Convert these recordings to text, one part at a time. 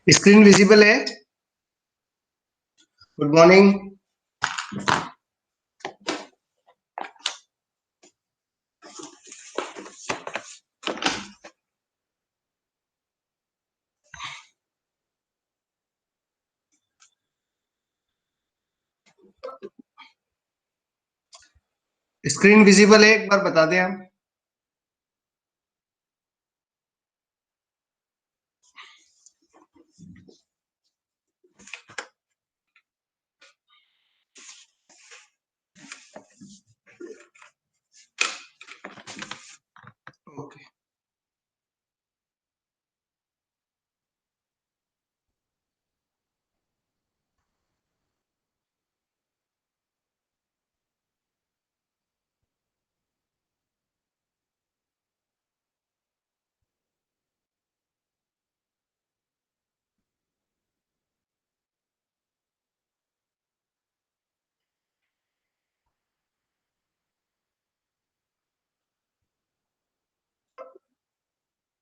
Screen visible है? Good morning. Screen visible है, एक बार बता दें आप। Okay,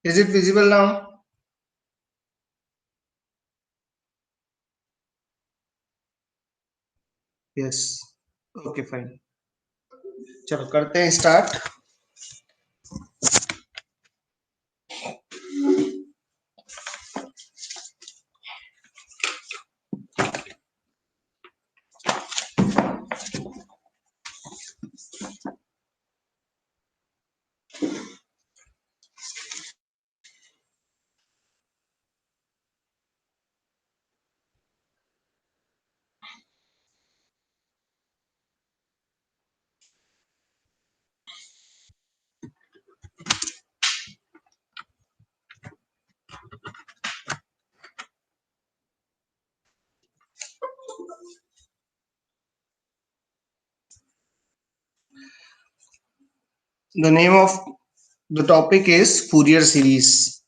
is it visible now? Yes, okay fine. चलो करते हैं start. The name of the topic is Fourier series.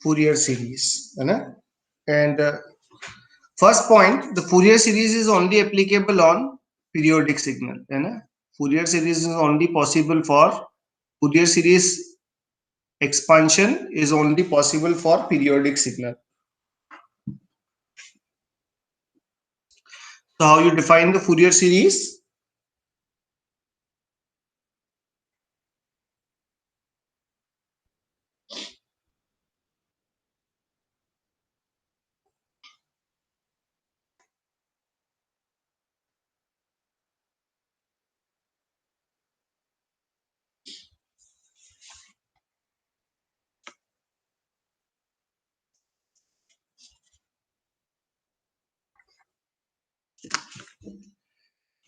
Fourier series, है ना? And first point, the Fourier series is only applicable on periodic signal, है ना? Fourier series is only possible for Fourier series expansion is only possible for periodic signal. So how you define the Fourier series?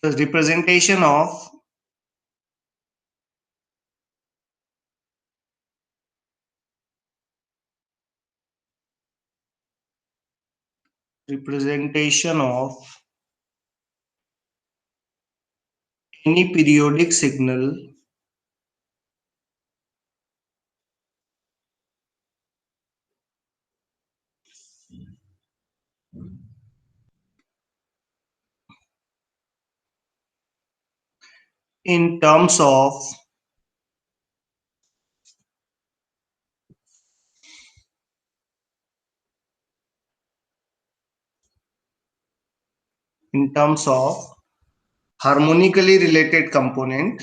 The representation of any periodic signal in terms of harmonically related component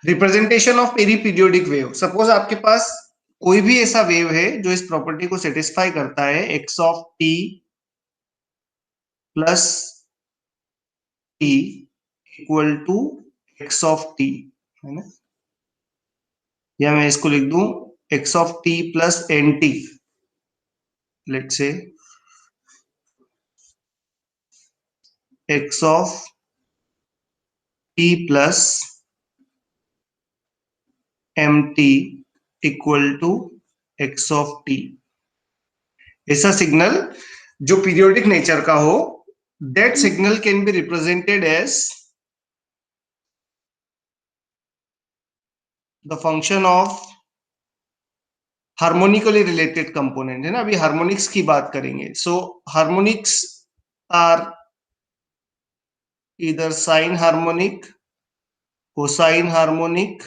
representation of any periodic wave. Suppose आपके पास कोई भी ऐसा wave है जो इस property को satisfy करता है, x of t plus t equal to x of t, है ना? या मैं इसको लिख दूं x of t plus n t, let's say x of t plus m t equal to x of t. ऐसा सिग्नल जो पीरियोडिक नेचर का हो, that signal can be represented as the function of harmonically related component, है ना? अभी harmonics की बात करेंगे. सो हार्मोनिक्स आर इधर sine harmonic, cosine harmonic,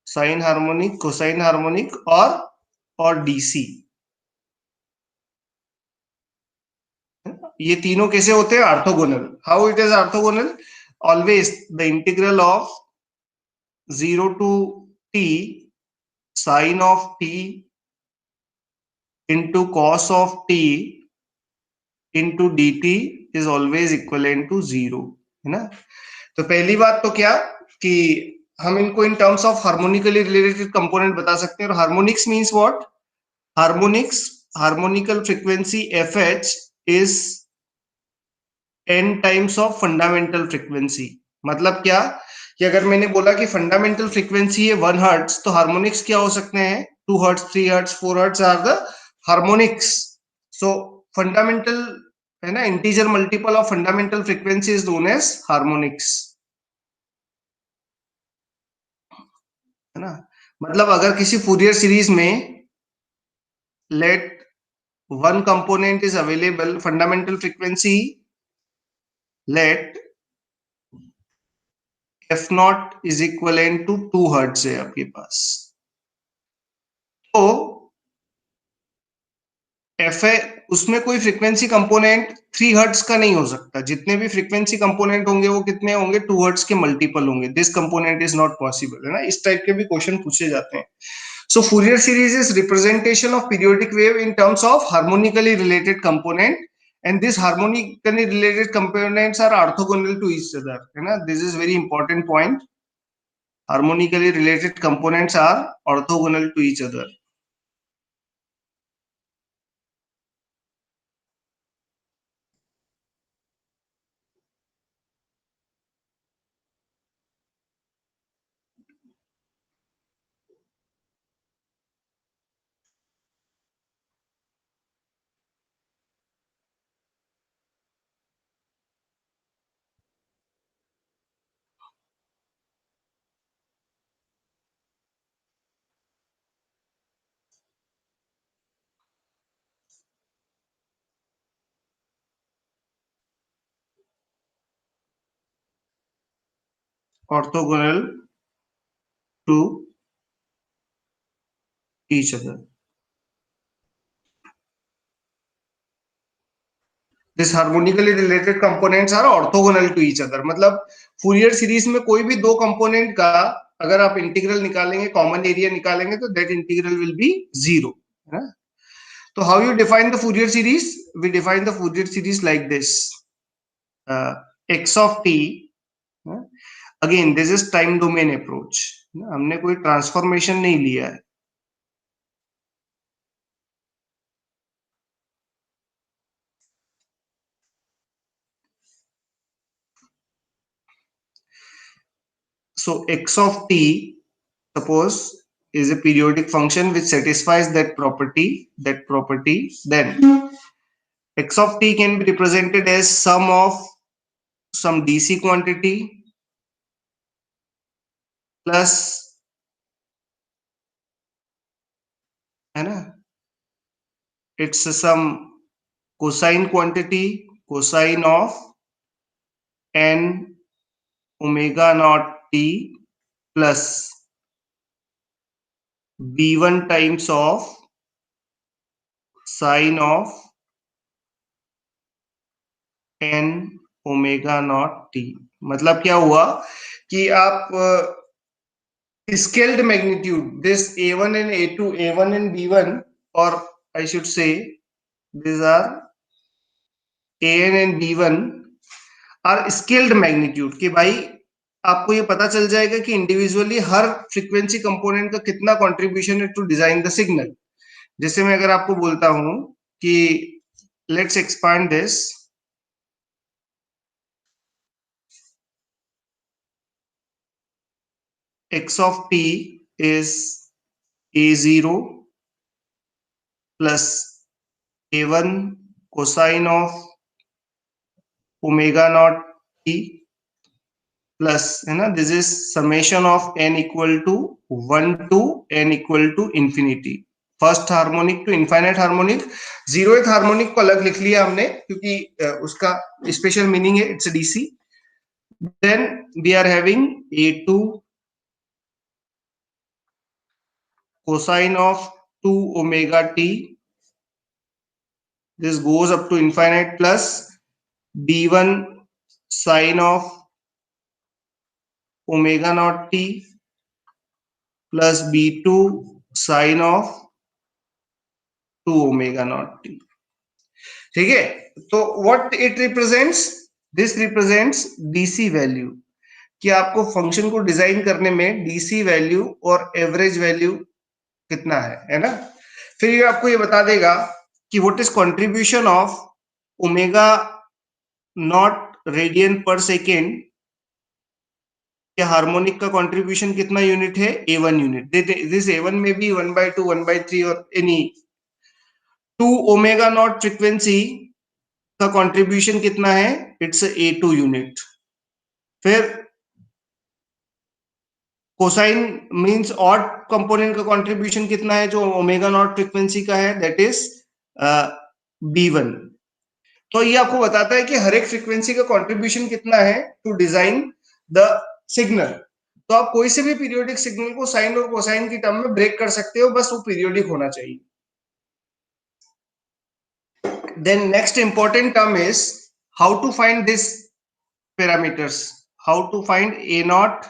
sine harmonic, cosine harmonic और डीसी. ये तीनों कैसे होते हैं? Orthogonal. How it is orthogonal? Always the integral of 0 to t sin of t into cos of t into dt is always equivalent to 0, है ना? तो पहली बात तो क्या कि हम इनको in terms of harmonically related component बता सकते हैं. और harmonics means what? Harmonics, harmonical frequency fh is n times of fundamental frequency. मतलब क्या कि अगर मैंने बोला कि फंडामेंटल फ्रीक्वेंसी है 1 हर्ट्ज, तो हार्मोनिक्स क्या हो सकते हैं? 2 hertz, 3 hertz, 4 hertz are the harmonics. So fundamental, है ना, integer multiple of fundamental frequency is known as harmonics, है ना? मतलब अगर किसी फूरियर सीरीज में let one component is available, fundamental frequency, let f naught is equivalent to 2 hertz है आपके पास, तो एफ है उसमें कोई फ्रीक्वेंसी कंपोनेंट 3 हर्ट्ज का नहीं हो सकता, जितने भी फ्रीक्वेंसी कंपोनेंट होंगे वो कितने होंगे, 2 हर्ट्ज के मल्टीपल होंगे, this component is not possible, है ना, इस टाइप के भी क्वेश्चन पूछे जाते हैं. So Fourier series is representation of periodic wave in terms of harmonically related component, and these harmonically related components are orthogonal to each other, है ना, this is very important point. Harmonically related components are orthogonal to each other. Orthogonal to each other. This harmonically related components are orthogonal to each other. मतलब Fourier series में कोई भी दो component का अगर आप इंटीग्रल निकालेंगे, कॉमन एरिया निकालेंगे, तो that integral will be zero. तो how you define the Fourier series? We define the Fourier series like this, x of t, again this is time domain approach, हमने कोई transformation नहीं लिया है. So x of t, suppose, is a periodic function which satisfies that property, then x of t can be represented as sum of some dc quantity plus, है ना, it's some cosine quantity, cosine of n omega naught t plus b1 times of sine of n omega naught T. मतलब क्या हुआ कि आप scaled magnitude, this A1 and A2, A1 and B1, or I should say these are AN and B1 are scaled magnitude, कि भाई आपको ये पता चल जाएगा कि इंडिविजुअली हर फ्रीक्वेंसी कंपोनेंट का कितना कंट्रीब्यूशन है टू डिजाइन द सिग्नल. जैसे मैं अगर आपको बोलता हूं कि let's expand this, x of t is a0 plus a1 cosine of omega naught T plus, है ना, this is summation of n equal to 1 to n equal to infinity, first harmonic to infinite harmonic. Zeroth harmonic को अलग लिख लिया हमने क्योंकि उसका special meaning है, it's DC. Then we are having a2 cosine of 2 omega t, this goes up to infinite, plus b1 sine of omega naught t plus b2 sine of 2 omega naught t. ठीक है, तो what it represents, this represents DC value, कि आपको function को design करने में DC value और average value कितना है ना. फिर ये आपको ये बता देगा कि what is contribution of omega not radian पर सेकेंड, या हार्मोनिक का कंट्रीब्यूशन कितना यूनिट है, A1 यूनिट. दिस A1 में भी 1/2, 1/3 और एनी. 2 ओमेगा नॉट फ्रीक्वेंसी का कंट्रीब्यूशन कितना है, इट्स A2 यूनिट. फिर कोसाइन मींस ऑड कंपोनेंट का कंट्रीब्यूशन कितना है जो ओमेगा नॉट फ्रीक्वेंसी का है, दैट इज B1। तो ये आपको बताता है कि हर एक फ्रीक्वेंसी का कंट्रीब्यूशन कितना है टू डिजाइन द सिग्नल। तो आप कोई से भी पीरियोडिक सिग्नल को साइन और कोसाइन की टर्म में ब्रेक कर सकते हो, बस वो पीरियोडिक होना चाहिए। Then next important term is how to find this parameters, how to find a naught,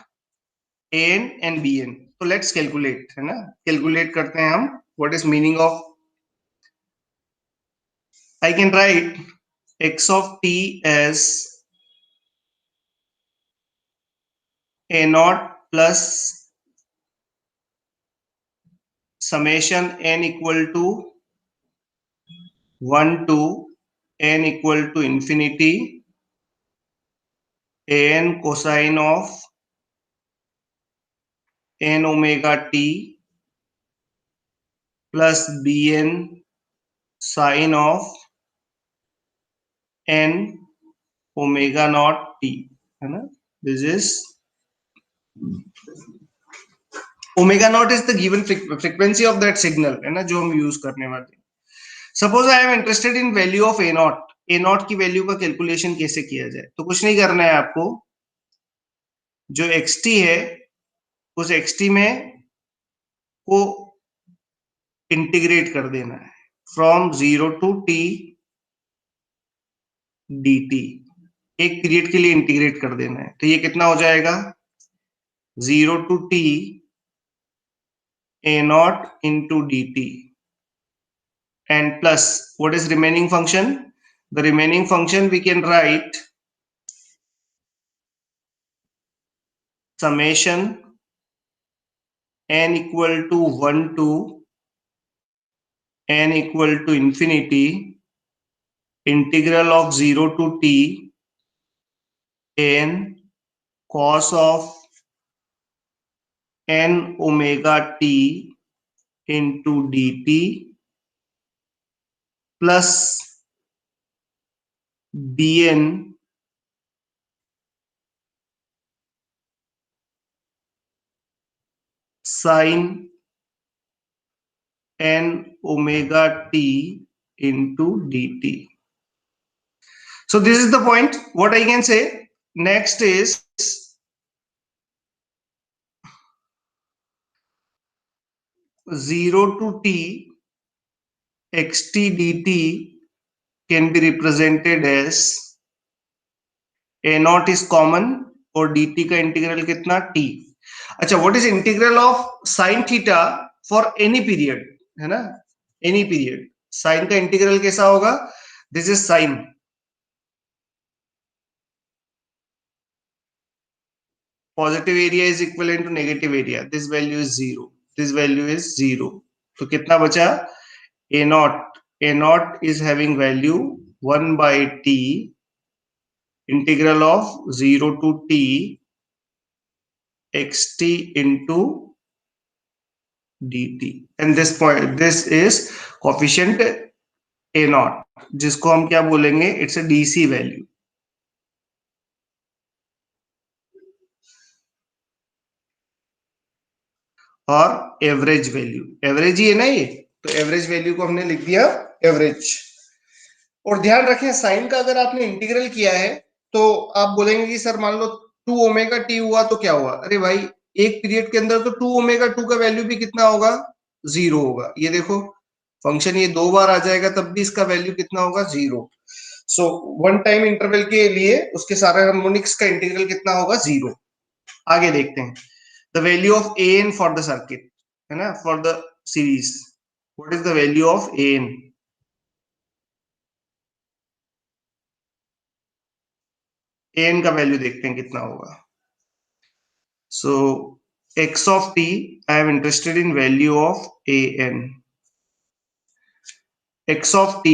an and bn। तो let's calculate, है ना, calculate करते हैं हम। what is meaning of, I can write x of t as a naught plus summation n equal to 1 to n equal to infinity an cosine of n omega t plus bn sine of n omega naught t, है ना। This is omega naught is the given frequency of that signal, है ना, जो हम use करने वाले हैं। Suppose I am interested in value of A not. A not की वैल्यू का कैलकुलेशन कैसे किया जाए, तो कुछ नहीं करना है आपको। जो एक्स टी है उस एक्स टी में को इंटीग्रेट कर देना है from 0 to t d t. एक पीरियड के लिए इंटीग्रेट कर देना है, तो ये कितना हो जाएगा 0 to t a naught into dt and plus what is remaining function, the remaining function we can write summation n equal to 1 to n equal to infinity integral of 0 to t n cos of n omega t into dt plus bn sin n omega t into dt. So this is the point. What I can say next is 0 to t xt dt can be represented as a naught is common और dt का integral कितना t। अच्छा, what is integral of sine theta for any period, है ना, any period. Sine का integral कैसा होगा, this is sine, positive area is equivalent to negative area, this value is zero, this value is zero. तो कितना बचा, a naught, a naught is having value 1 by t integral of 0 to t xt into dt and this point, this is coefficient a naught, जिसको हम क्या बोलेंगे, it's a dc value और average value, average ही है ना ये, तो average value को हमने लिख दिया एवरेज। और ध्यान रखें साइन का अगर आपने इंटीग्रल किया है तो आप बोलेंगे कि सर मान लो 2 ओमेगा टी हुआ तो क्या हुआ, अरे भाई एक पीरियड के अंदर तो 2 ओमेगा 2 का वैल्यू भी कितना होगा, जीरो होगा। ये देखो फंक्शन ये दो बार आ जाएगा तब भी इसका वैल्यू कितना होगा, zero. So one time interval के लिए उसके सारे हार्मोनिक्स का इंटीग्रल कितना होगा, जीरो। आगे देखते हैं the value of a n for the circuit, है ना, for the series. What is the value of a n, a N का वैल्यू देखते हैं कितना होगा। So x of t, I am interested in value of an. X of t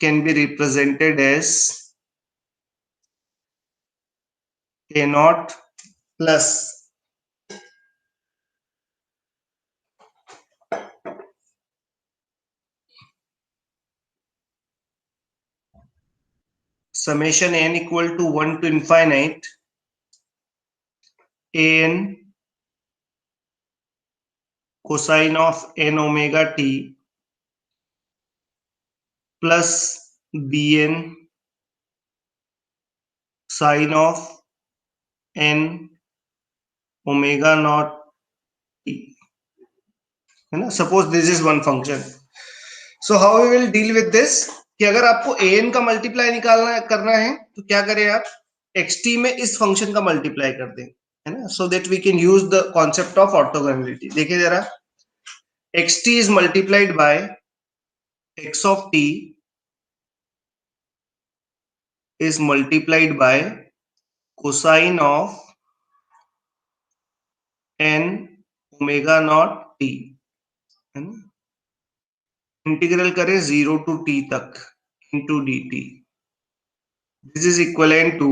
can be represented as a naught plus summation n equal to 1 to infinite an cosine of n omega t plus bn sine of n omega naught t, है ना. Suppose this is one function. So how we will deal with this कि अगर आपको an का multiply निकालना करना है तो क्या करें आप xt में इस फंक्शन का मल्टीप्लाई कर दें, है ना. So that we can use the concept of orthogonality. देखिए जरा, xt is multiplied by x of t is multiplied by cosine of n omega naught t, है ना. इंटीग्रल करें 0 to t तक into dt. This is equivalent to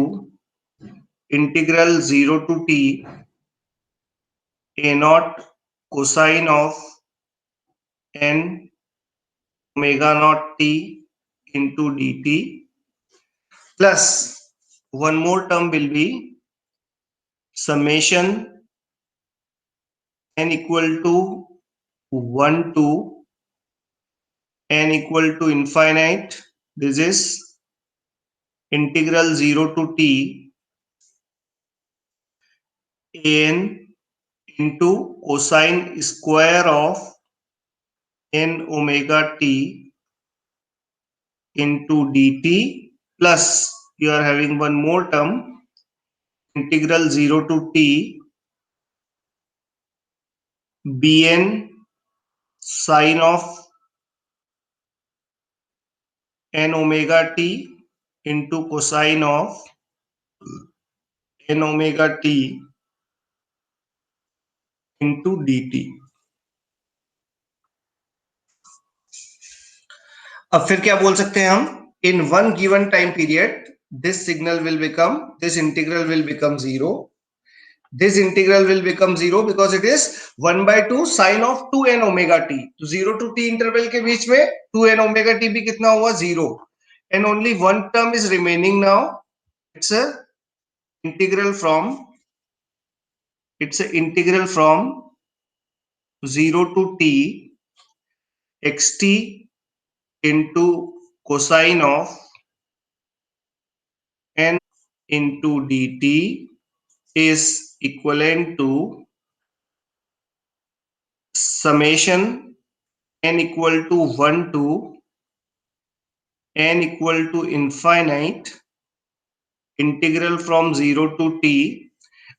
integral 0 to t a naught cosine of n omega naught t into dt, plus one more term will be summation n equal to 1 to n equal to infinite. This is integral 0 to t an into cosine square of n omega t into dt, plus you are having one more term integral 0 to t bn sine of n omega t into cosine of n omega t into dt. अब फिर क्या बोल सकते हैं हम, in one given time period this signal will become, this integral will become zero. This integral will become zero because it is 1 by 2 sine of 2n omega t. तो 0 to t interval के बीच में 2n omega t भी कितना हुआ, zero. And only one term is remaining now. It's a integral from, it's a integral from 0 to t xt into cosine of n into dt is equivalent to summation n equal to 1 to n equal to infinite integral from 0 to t,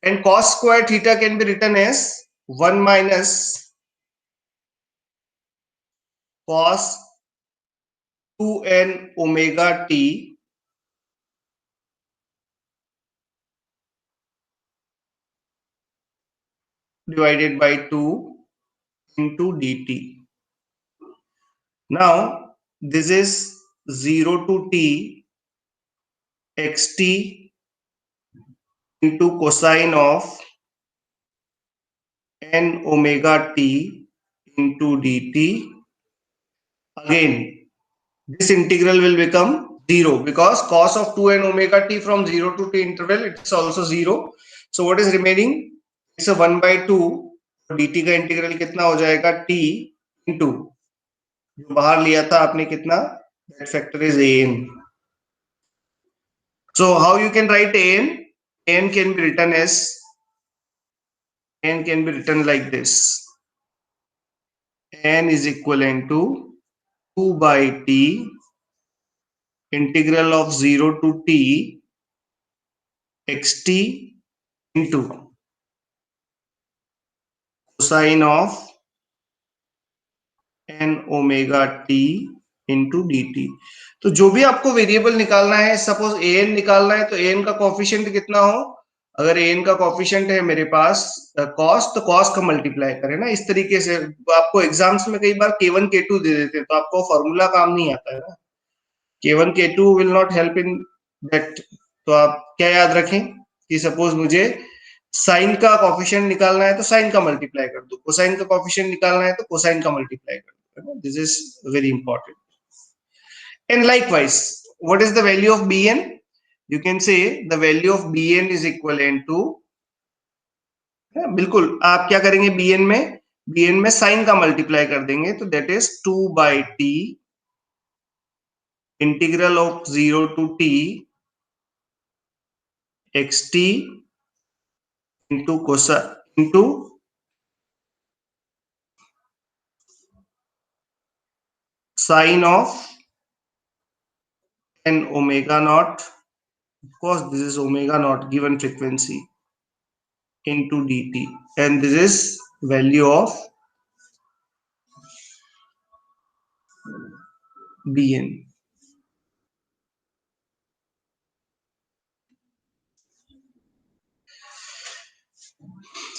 and cos square theta can be written as 1 minus cos 2n omega t divided by 2 into dt. Now this is 0 to t xt into cosine of n omega t into dt. Again this integral will become zero because cos of 2n omega t from 0 to t interval it's also zero. So what is remaining, it's a 1 by 2. dt का integral कितना हो जाएगा, t into जो बाहर लिया था आपने कितना, that factor is an. So how you can write an, an can be written as, n can be written like this, n is equivalent to 2 by t integral of 0 to t xt into cosine of n omega t into dt. तो जो भी आपको variable निकालना है, suppose an निकालना है तो an का कोफिशिएंट कितना हो, अगर an का कोफिशिएंट है मेरे पास cos, तो cos का मल्टीप्लाई करें ना. इस तरीके से आपको एग्जाम्स में कई बार k1 k2 दे देते हैं तो आपको फॉर्मूला काम नहीं आता है ना. k1 k2 will not help in that. तो आप क्या याद रखें कि सपोज मुझे साइन का कोफिशिएंट निकालना है तो साइन का मल्टीप्लाई कर दो, कोसाइन का कोफिशिएंट निकालना है तो कोसाइन का मल्टीप्लाई कर दो. This is very important. And likewise what is the value of bn, you can say the value of bn is equivalent to, बिल्कुल आप क्या करेंगे, bn में साइन का मल्टीप्लाई कर देंगे तो that is 2 by t integral of 0 to t xt into cosine into sine of n omega naught. Of course, this is omega naught given frequency into dt, and this is value of bn.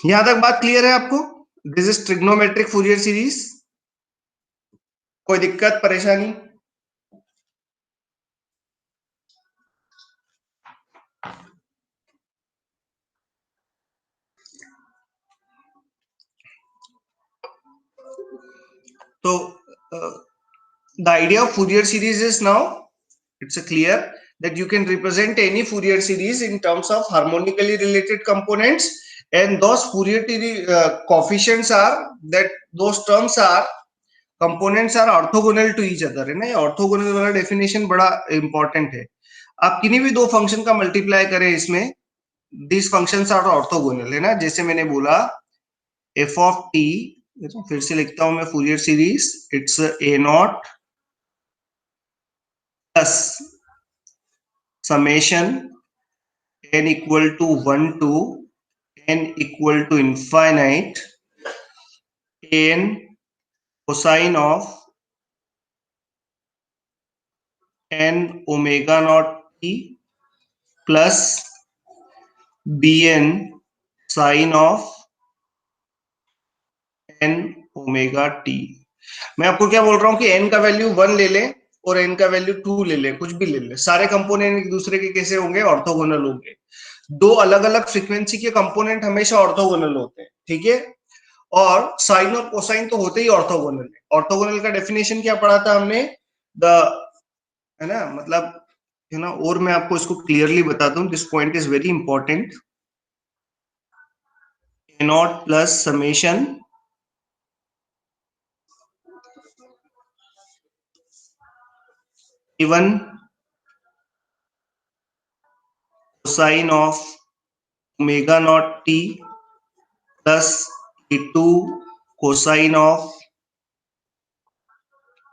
यहां तक बात clear है आपको? This is trigonometric Fourier series. कोई दिक्कत परेशानी? So the idea of Fourier series is now it's a clear that you can represent any Fourier series in terms of harmonically related components, and those Fourier coefficients are that those terms are components are orthogonal to each other, है ना? ये orthogonal वाला definition बड़ा important है. आप किन्हीं भी दो फंक्शन का मल्टीप्लाई करें इसमें, these functions are orthogonal, है ना? जैसे मैंने बोला f of t, फिर से लिखता हूं मैं Fourier series, it's a naught plus summation n equal to 1 to n equal to infinite n cosine of n omega naught t plus bn sine of n omega t. मैं आपको क्या बोल रहा हूं कि n का वैल्यू 1 ले लें और n का वैल्यू 2 ले लें, कुछ भी ले लें, सारे कंपोनेंट एक दूसरे के कैसे होंगे? ऑर्थोगोनल होंगे. दो अलग अलग फ्रीक्वेंसी के कंपोनेंट हमेशा ऑर्थोगोनल होते हैं, ठीक है? और साइन और कोसाइन तो होते ही ऑर्थोगोनल है. ऑर्थोगोनल का डेफिनेशन क्या पढ़ा था हमने? द, है ना, मतलब, है ना, और मैं आपको इसको क्लियरली बताता हूं. This point is very important. A not plus summation even cosine of omega naught t plus e2 cosine of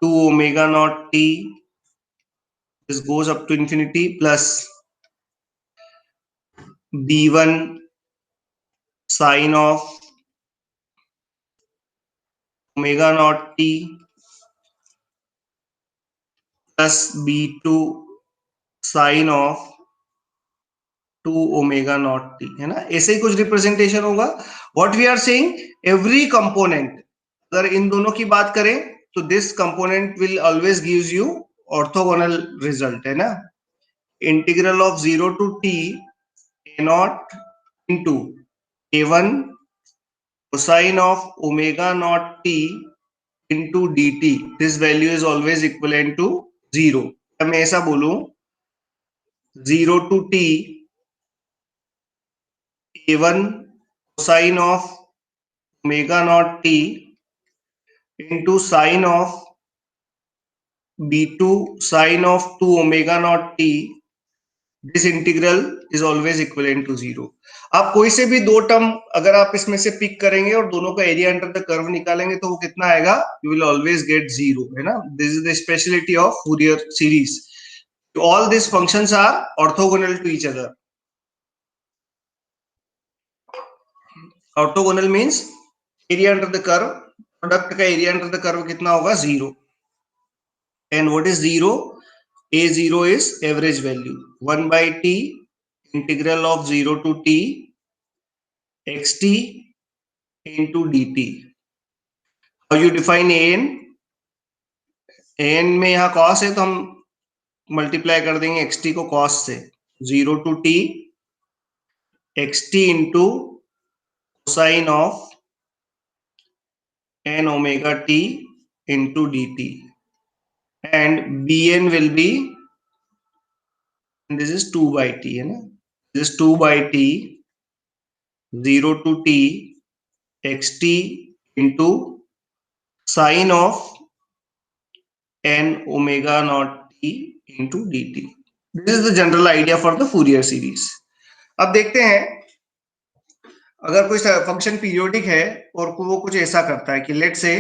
2 omega naught t, this goes up to infinity, plus b1 sine of omega naught t plus b2 sine of 2 omega naught t, है ना? ऐसे ही कुछ representation होगा. What we are saying, every component, अगर इन दोनों की बात करें तो this component will always gives you orthogonal result, है ना? Integral of 0 to t a naught into a1 cosine of omega naught t into dt, this value is always equivalent to 0. अब मैं ऐसा बोलूं 0 to t a1 cosine of omega naught t into sine of b2 sine of 2 omega naught t, this integral is always equivalent to 0. आप कोई से भी दो term अगर आप इसमें से पिक करेंगे और दोनों का एरिया अंडर द कर्व निकालेंगे तो वो कितना आएगा? यू विल ऑलवेज गेट 0, है ना? This is the speciality of Fourier series. All this functions are orthogonal to each other. Orthogonal means area under the curve, product का एरिया अंडर द कर्व कितना होगा? 0. And what is 0? A0 is average value. 1 by t integral of 0 to t xt into dt. How you define an? an में यहाँ cos है तो हम multiply कर देंगे xt को cos से. 0 to t xt into cosine of n omega t into dt, and bn will be, this is 2 by t, है ना? This is 2 by t 0 to t xt into sine of n omega naught t into dt. This is the general idea for the Fourier series. अब देखते हैं अगर कोई function periodic है और वो कुछ ऐसा करता है कि लेट से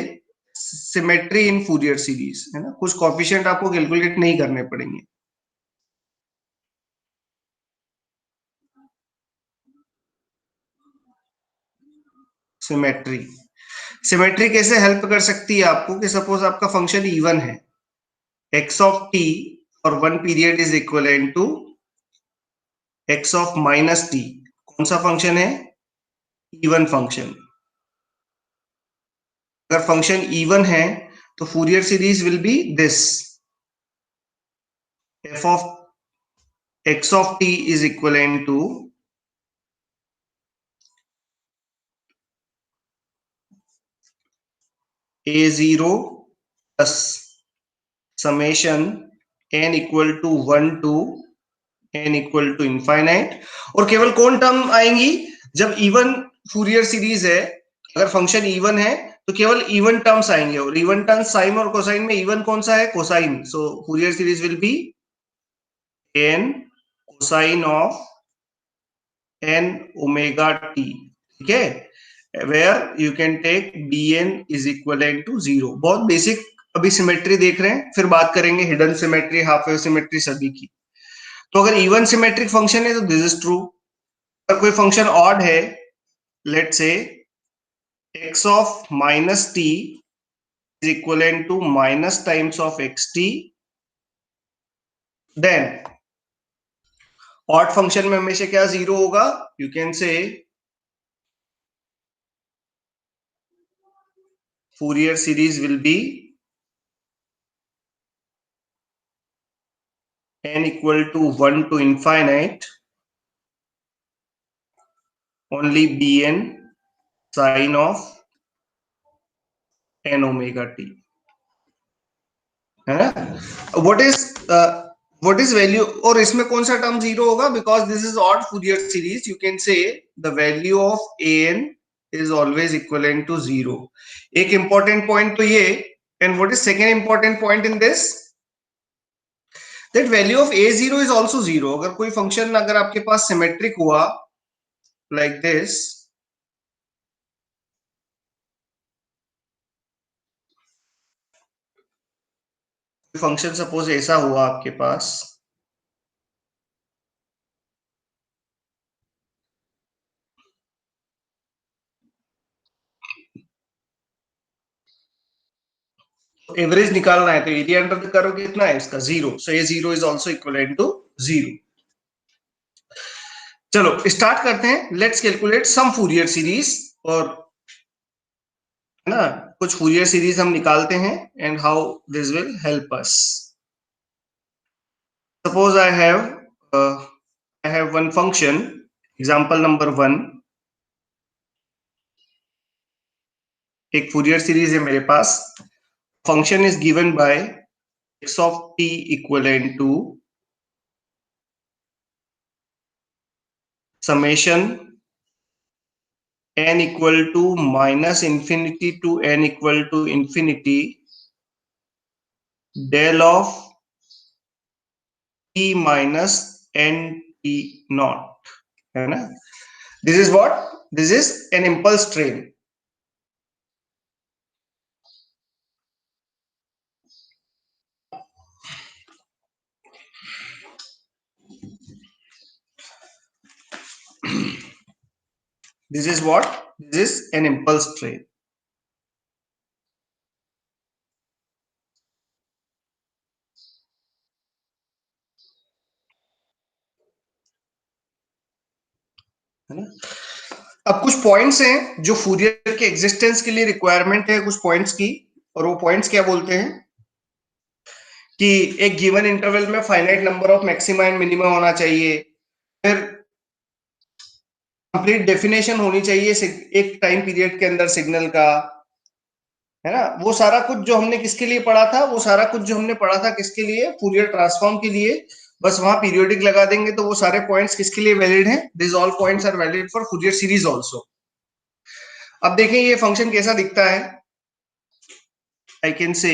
सिमेट्री इन फूरियर सीरीज, है ना, कुछ कोफिशिएंट आपको कैलकुलेट नहीं करने पड़ेंगे. सिमेट्री सिमेट्री कैसे हेल्प कर सकती है आपको कि सपोज आपका फंक्शन इवन है, x ऑफ t और one period is equivalent to x of minus t. कौन सा फंक्शन है? Even function. अगर फंक्शन इवन है तो Fourier series will be this, f of x of t is equivalent to a0 plus summation n equal to 1 to n equal to infinite. और केवल कौन term आएंगी? जब इवन फूरियर सीरीज है, अगर फंक्शन इवन है तो केवल इवन टर्म्स आएंगे, और इवन टर्म्स साइन और कोसाइन में इवन कौन सा है? Cosine. So Fourier series will be n cosine of n omega t. ठीक है, where you can take bn is equivalent to 0. बहुत बेसिक अभी सिमेट्री देख रहे हैं, फिर बात करेंगे hidden symmetry, half wave symmetry सभी की. तो अगर इवन सिमेट्रिक फंक्शन है तो दिस इज ट्रू. अगर कोई फंक्शन ऑड है, let say x of minus t is equivalent to minus times of xt, then odd function में हमेशा क्या 0 होगा? You can say Fourier series will be n equal to 1 to infinite only bn sine of n omega t. है ना? what is value, और इसमें कौन सा टर्म 0 होगा? because this is odd Fourier series, you can say the value of an is always equivalent to 0. एक important point तो ये. and what is second important point in this? that value of a0 is also 0. अगर कोई function अगर आपके पास symmetric हुआ like this, function suppose ऐसा हुआ आपके पास, एवरेज निकालना है तो एरिया अंडर द कर्व कितना है इसका? 0. सो ये 0 इज आल्सो इक्विवेलेंट टू 0. चलो स्टार्ट करते हैं. Let's calculate some Fourier series, और है ना, कुछ फूरियर सीरीज हम निकालते हैं and how this will help us. Suppose I have one function, example number 1. एक फूरियर सीरीज है मेरे पास. Function is given by x of t equivalent to summation n equal to minus infinity to n equal to infinity del of t minus n t naught, है ना? This is what? This is an impulse train. This is what? This is an impulse train. है ना? अब कुछ points हैं जो Fourier के existence के लिए रिक्वायरमेंट है कुछ पॉइंट्स की, और वो पॉइंट्स क्या बोलते हैं कि एक गिवन इंटरवल में finite number of maxima and minima होना चाहिए, फिर कंप्लीट डेफिनेशन होनी चाहिए एक टाइम पीरियड के अंदर सिग्नल का, है ना? वो सारा कुछ जो हमने किसके लिए पढ़ा था? वो सारा कुछ जो हमने पढ़ा था किसके लिए? फूरियर ट्रांसफॉर्म के लिए. बस वहां पीरियोडिक लगा देंगे तो वो सारे पॉइंट्स किसके लिए वैलिड हैं? This all points are valid for Fourier series also. अब देखें ये फंक्शन कैसा दिखता है. I can say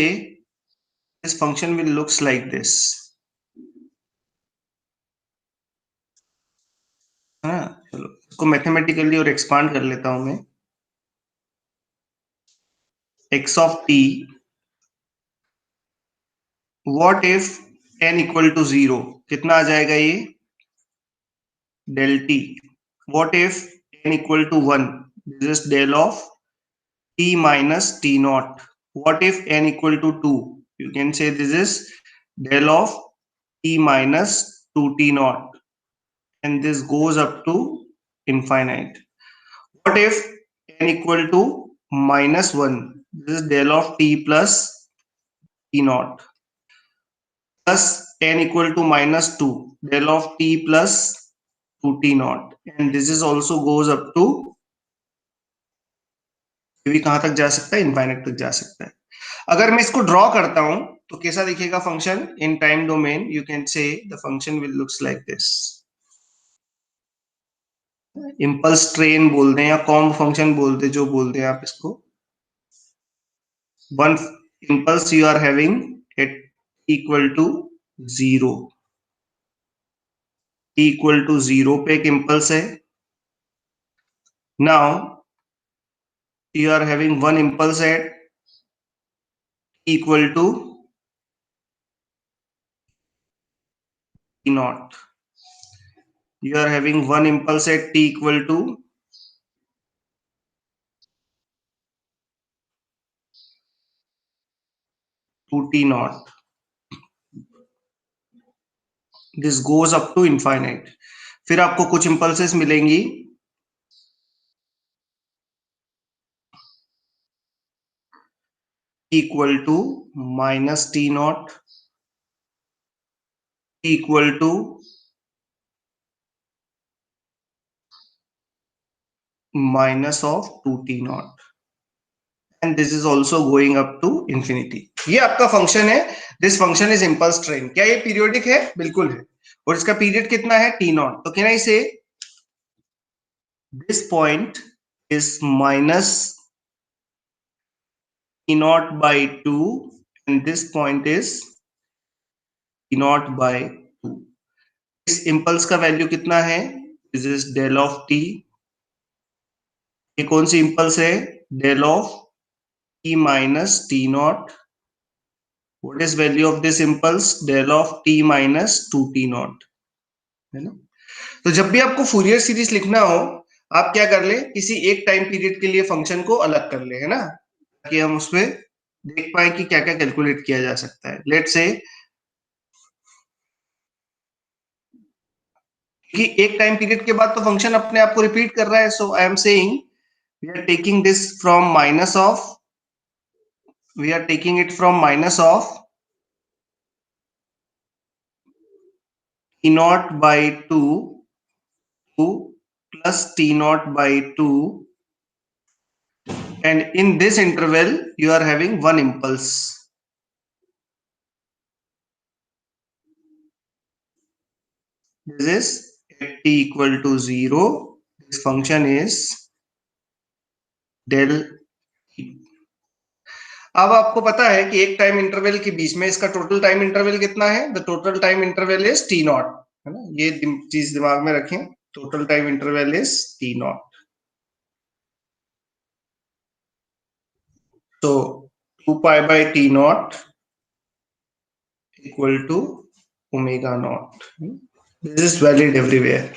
this function will looks like this. इसको मैथमेटिकली और एक्सपांड कर लेता हूं मैं। x of t, what if n equal to 0, कितना आ जाएगा ये, del t। What if n equal to 1, this is del of t minus t naught। what if n equal to 2, you can say this is del of t minus 2t naught, and this goes up to infinite। what if n equal to minus 1, this is del of t plus t naught, plus n equal to minus 2, del of t plus 2t naught, and this is also goes up to, ये भी कहां तक जा सकता है, infinite तक जा सकता है। अगर मैं इसको ड्रॉ करता हूं तो कैसा दिखेगा function in time domain, you can say the function will looks like this. Impulse train बोलते हैं या कॉम्ब फंक्शन बोलते हैं, जो बोलते हैं आप इसको। One impulse you are having at equal to 0, t equal to 0 पे एक impulse है। now you are having one impulse at t equal to t naught, you are having one impulse at t equal to 2t naught, this goes up to infinite। फिर आपको कुछ impulses मिलेंगी equal to minus t naught, equal to minus of 2t naught, and this is also going up to infinity। ये आपका function है, this function is impulse train. क्या ये periodic है? बिल्कुल है। और इसका पीरियड कितना है? t naught। तो कैन आई से this point is minus t naught by 2 and this point is t naught by 2। इस इम्पल्स का वैल्यू कितना है? This is del of t। ये कौन सी इम्पल्स है? Del of t minus t naught। what is value of this impulse? del of t minus 2t naught, है ना। तो जब भी आपको फूरियर सीरीज लिखना हो, आप क्या कर ले, किसी एक टाइम पीरियड के लिए फंक्शन को अलग कर ले, है ना, ताकि हम उसमें देख पाए कि क्या क्या कैलकुलेट किया जा सकता है। लेट्स से कि एक टाइम पीरियड के बाद तो फंक्शन अपने आप को रिपीट कर रहा है, so I am saying we are taking this from minus of, we are taking it from minus of t naught by 2 to plus t naught by 2, and in this interval you are having one impulse। this is at t equal to 0, this function is del t। अब आपको पता है कि एक time interval के बीच में इसका total time interval कितना है? The total time interval is t naught, है ना, ये चीज दिमाग में रखें, total time interval is t naught. तो 2 pi by t naught equal to omega naught. This is valid everywhere.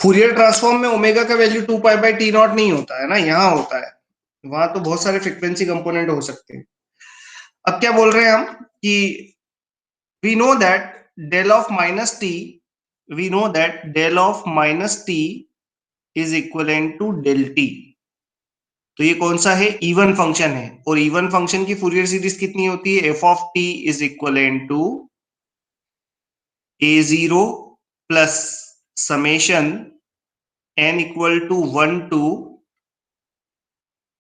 Fourier transform में ओमेगा का value 2 pi by t naught नहीं होता है ना, यहाँ होता है। वहां तो बहुत सारे फ्रीक्वेंसी कंपोनेंट हो सकते हैं। अब क्या बोल रहे हैं हम कि we know that del of minus t, we know that del of minus t is equivalent to del t। तो ये कौन सा है? इवन फंक्शन है, और इवन फंक्शन की फूरियर सीरीज कितनी होती है? f of t is equivalent to a0 plus summation n equal to 1 to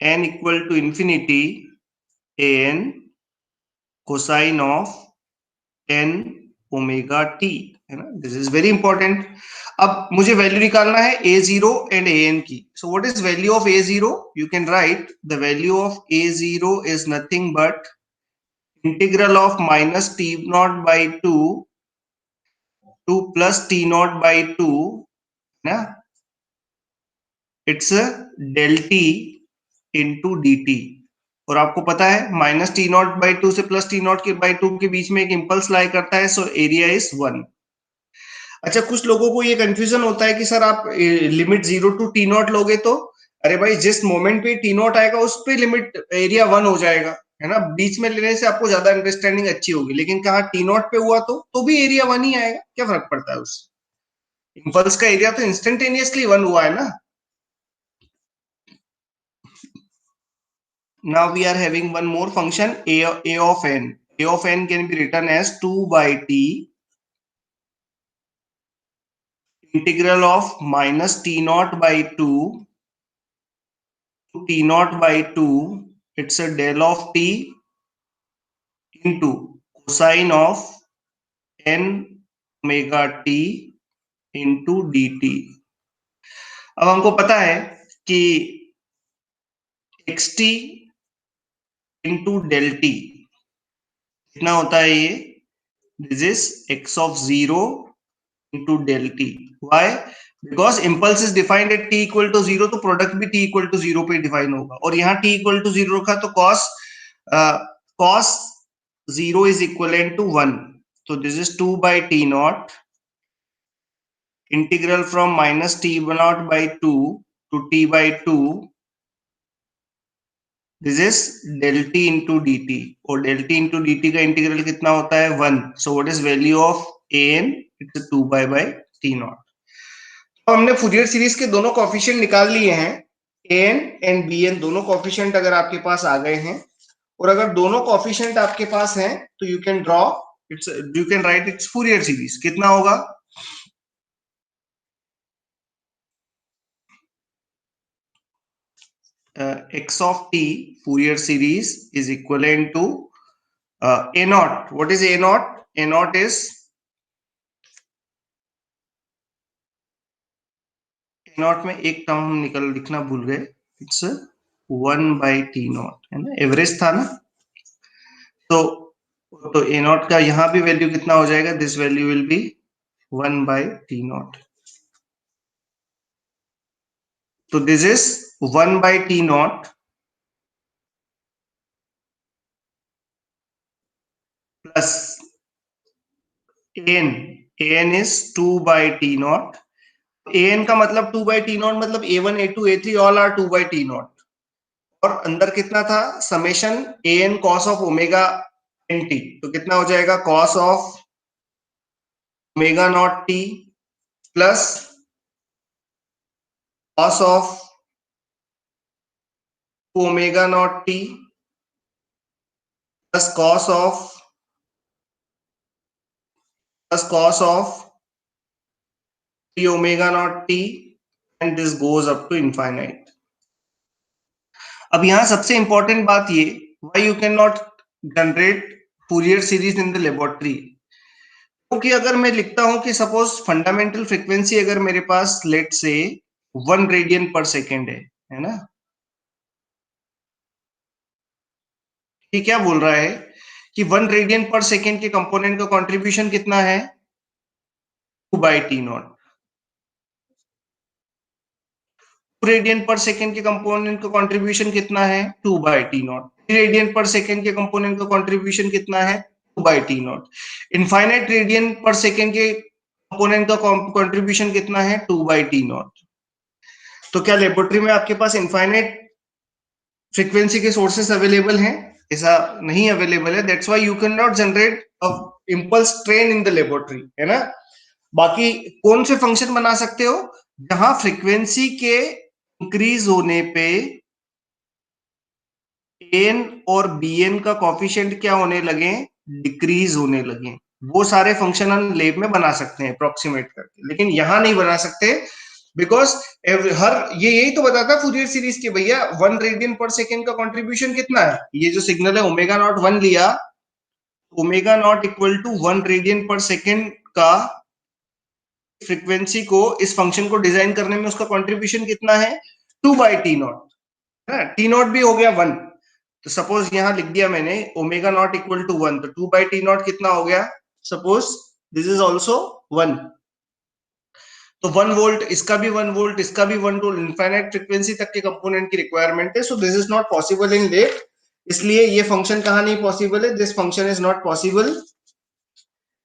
n equal to infinity an cosine of n omega t, है ना। This is very important. अब मुझे value निकालना है a0 एंड an की। So what is value of a0? You can write the value of a0 is nothing but integral of minus t naught by 2 to plus t naught by 2, ना, it's del t into d t. और आपको पता है minus t naught by two से plus t not के by two के बीच में एक इंपल्स लाई करता है, सो एरिया इज 1। अच्छा, कुछ लोगों को ये कंफ्यूजन होता है कि सर आप लिमिट 0 टू टी नॉट लोगे तो, अरे भाई जिस मोमेंट पे टी नॉट आएगा उस पे लिमिट एरिया 1 हो जाएगा, है ना। बीच में लेने से आपको ज्यादा अंडरस्टैंडिंग अच्छी होगी, लेकिन कहा टी नॉट पे हुआ तो भी एरिया 1 ही आएगा, क्या फर्क पड़ता है उससे। इंपल्स का एरिया तो इंस्टेंटेनियसली 1 हुआ है ना। Now we are having one more function a of n. A of n can be written as 2 by t integral of minus t naught by 2 to t naught by 2. It's a del of t into cosine of n omega t into dt. अब हमको पता है कि xt into del t कितना होता है ये, this is x of 0 into del t. Why? Because impulse is defined at t equal to 0, तो प्रोडक्ट भी t equal to 0 पे डिफाइन होगा, और यहाँ t equal to 0 रखा तो cos 0 is equivalent to 1. So this is 2 by t naught integral from minus t naught by 2 to t by 2. This is del t into dt, और del t into dt का integral कितना होता है 1. So what is value of an? It's 2 by t naught. तो हमने Fourier series के दोनों coefficient निकाल लिए हैं, एन एंड बी एन दोनों कोफिशिएंट अगर आपके पास आ गए हैं, और अगर दोनों कोफिशिएंट आपके पास हैं तो you can draw it's, you can right it's Fourier series. कितना होगा, x of t Fourier series is equivalent to a naught. What is a naught? A naught is a naught में एक टर्म हम निकल लिखना भूल गए, इट्स 1 by t naught, है ना, एवरेज था ना। तो a naught का यहां भी वैल्यू कितना हो जाएगा, this value will be 1 by t naught. तो this is 1 by t naught plus an is 2 by t naught. an का मतलब 2 by t naught मतलब a1 a2 a3 all are 2 by t naught, और अंदर कितना था summation an cos of omega nt, तो कितना हो जाएगा cos of omega naught t plus cos of omega naught t plus cos of t omega naught t, and this goes up to infinite. अब यहां सबसे इंपॉर्टेंट बात ये, why you cannot generate Fourier series in the laboratory, क्योंकि अगर मैं लिखता हूं कि सपोज फंडामेंटल फ्रीक्वेंसी अगर मेरे पास लेट से 1 रेडियन पर सेकेंड है ना, ये क्या बोल रहा है कि 1 रेडियन पर सेकेंड के कंपोनेंट का कंट्रीब्यूशन कितना है 2 बाई टी नॉट। रेडियन पर सेकेंड के कंपोनेंट का कंट्रीब्यूशन कितना है 2 बाई टी नॉट। 3 रेडियन पर सेकेंड के कंपोनेंट का कंट्रीब्यूशन कितना है 2 by T not. Infinite radian पर सेकेंड के कंपोनेंट का कंट्रीब्यूशन कितना है 2 बाई टी नॉट। तो क्या लेबोरेटरी में आपके पास इनफाइनाइट फ्रीक्वेंसी के सोर्सेस अवेलेबल हैं? ऐसा नहीं अवेलेबल है, that's why you can not generate a impulse train in the laboratory, है ना। बाकी कौन से फंक्शन बना सकते हो जहां फ्रीक्वेंसी के इंक्रीज होने पे एन और बी एन का कॉफिशिएंट क्या होने लगे, डिक्रीज होने लगे, वो सारे फंक्शन हम लेब में बना सकते हैं अप्रोक्सीमेट करके, लेकिन यहां नहीं बना सकते बिकॉज हर ये यही तो बताता फूरियर सीरीज के भैया 1 रेडियन पर सेकेंड का कंट्रीब्यूशन कितना है, ये जो सिग्नल है ओमेगा नॉट 1 लिया, omega naught equal to 1 radian पर सेकेंड का फ्रीक्वेंसी को इस फंक्शन को डिजाइन करने में उसका कंट्रीब्यूशन कितना है 2 बाई टी नॉट, है टी नॉट भी हो गया 1, तो सपोज यहां लिख दिया मैंने ओमेगा नॉट इक्वल टू 1, तो 2 बाई टी नॉट कितना हो गया, सपोज दिस इज ऑल्सो 1, तो 1 वोल्ट, इसका भी 1 वोल्ट, इसका भी 1 वोल्ट, इनफाइनाइट फ्रीक्वेंसी तक के कंपोनेंट की रिक्वायरमेंट है। So this is not possible in late, इसलिए ये फंक्शन कहां नहीं पॉसिबल है, this function is not possible,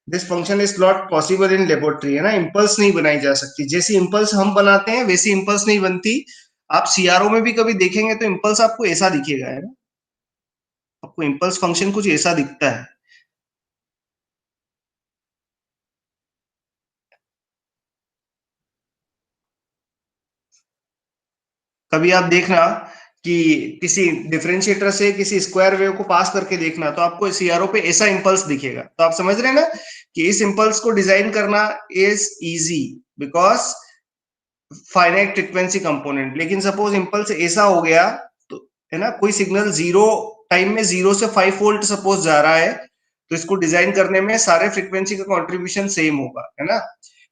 this function is not possible in laboratory, है ना। इंपल्स नहीं बनाई जा सकती, जैसी इंपल्स हम बनाते हैं वैसी इंपल्स नहीं बनती। आप सीआरओ में भी कभी देखेंगे तो इंपल्स आपको ऐसा दिखेगा, है ना, आपको इंपल्स फंक्शन कुछ ऐसा दिखता है। कभी आप देखना कि किसी डिफरेंशिएटर से किसी स्क्वायर वेव को पास करके देखना, तो आपको सीआरओ पे ऐसा इंपल्स दिखेगा। तो आप समझ रहे हैं ना कि इस इंपल्स को डिजाइन करना is easy because finite frequency component. लेकिन सपोज इंपल्स ऐसा हो गया, तो है ना, कोई सिग्नल जीरो टाइम में 0 से 5 वोल्ट सपोज जा रहा है, तो इसको डिजाइन करने में सारे फ्रीक्वेंसी का कंट्रीब्यूशन सेम होगा, है ना।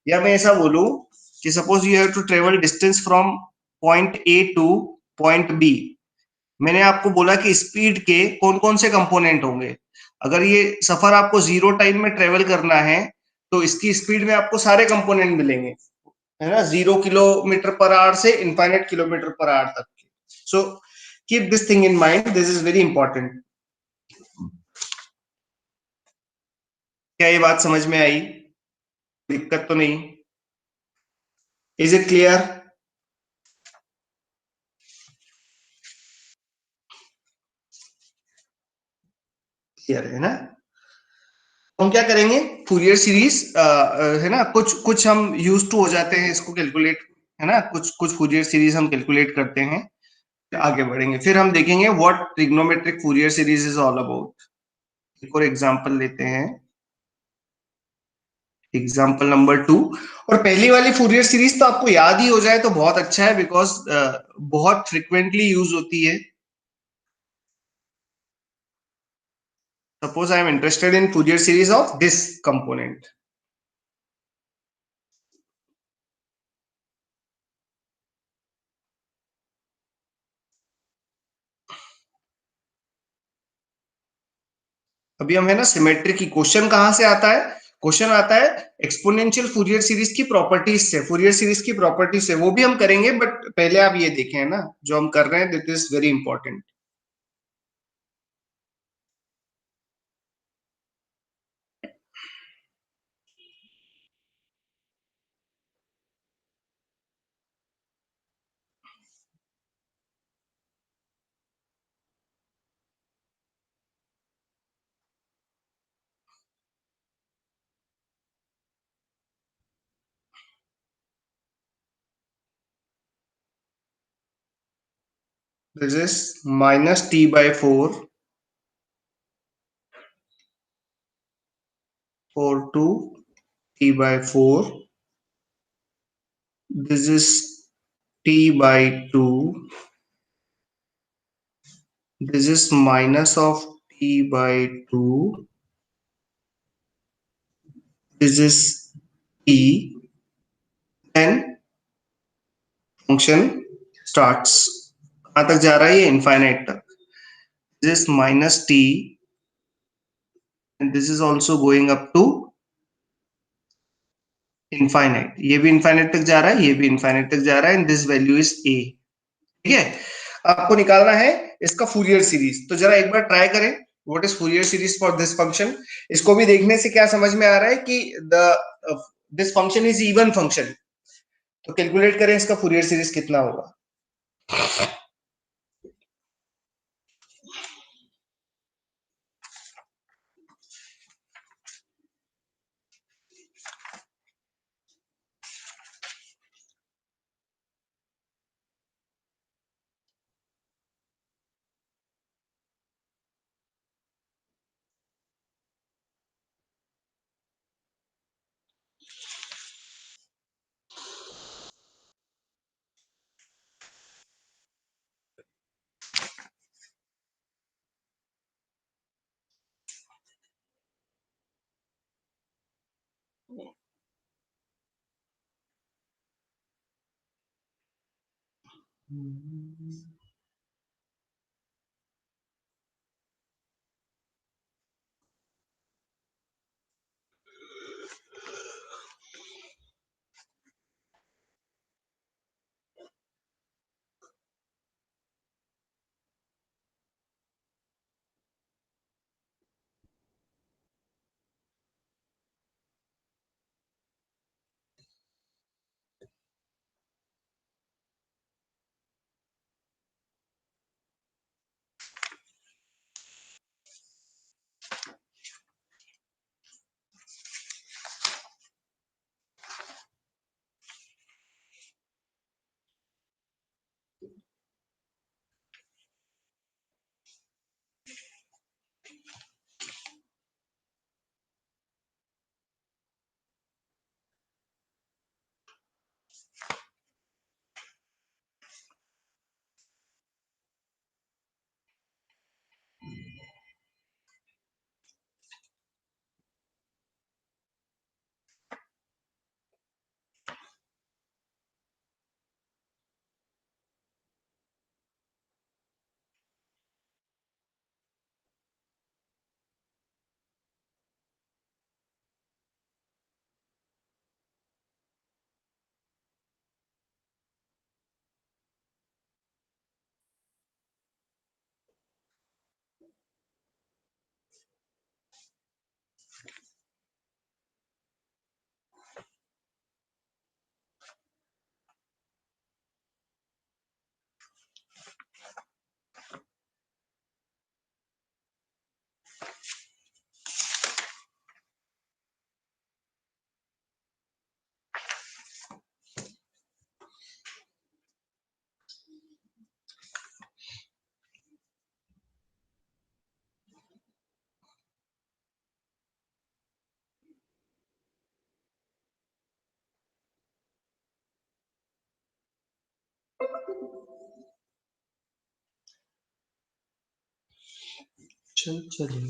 या मैं ऐसा बोलूं कि suppose you have to travel distance from point A to point B, मैंने आपको बोला कि स्पीड के कौन कौन से कंपोनेंट होंगे। अगर ये सफर आपको जीरो टाइम में ट्रेवल करना है, तो इसकी स्पीड में आपको सारे कंपोनेंट मिलेंगे, है ना, 0 किलोमीटर पर आवर से इनफाइनाइट किलोमीटर पर आवर तक। So keep this thing in mind, this is very important. क्या ये बात समझ में आई? दिक्कत तो नहीं? Is it clear? क्लियर है ना। हम क्या करेंगे, फूरियर सीरीज, है ना, कुछ कुछ हम यूज टू हो जाते हैं इसको कैलकुलेट, है ना, कुछ कुछ फूरियर सीरीज हम कैलकुलेट करते हैं, आगे बढ़ेंगे। फिर हम देखेंगे what trigonometric Fourier series is all about. एक और एग्जांपल लेते हैं, एग्जाम्पल नंबर 2। और पहली वाली फूरियर सीरीज तो आपको याद ही हो जाए तो बहुत अच्छा है, बिकॉज बहुत फ्रिक्वेंटली यूज होती है। Suppose I am interested in Fourier series of this component. अभी हम, है ना, सिमेट्री की क्वेश्चन कहां से आता है, क्वेश्चन आता है एक्सपोनेंशियल फूरियर सीरीज की प्रॉपर्टीज से, फूरियर सीरीज की प्रॉपर्टीज से, वो भी हम करेंगे, बट पहले आप ये देखें, है ना, जो हम कर रहे हैं this is very important. This is -t/4 4 to t/4, this is t/2, this is minus of t/2, this is t, then function starts, कहां तक जा रहा है ये, इनफाइनाइट तक। this is minus t and this is also going up to infinite, ये भी infinite तक जा रहा है, ये भी इनफाइनाइट तक जा रहा है, and this value is a. ठीक है, आपको निकालना है इसका फूरियर सीरीज। तो जरा एक बार ट्राई करें, what is Fourier series for this function. इसको भी देखने से क्या समझ में आ रहा है कि the this function is even function. तो कैलकुलेट करें इसका फूरियर सीरीज कितना होगा। चल चले।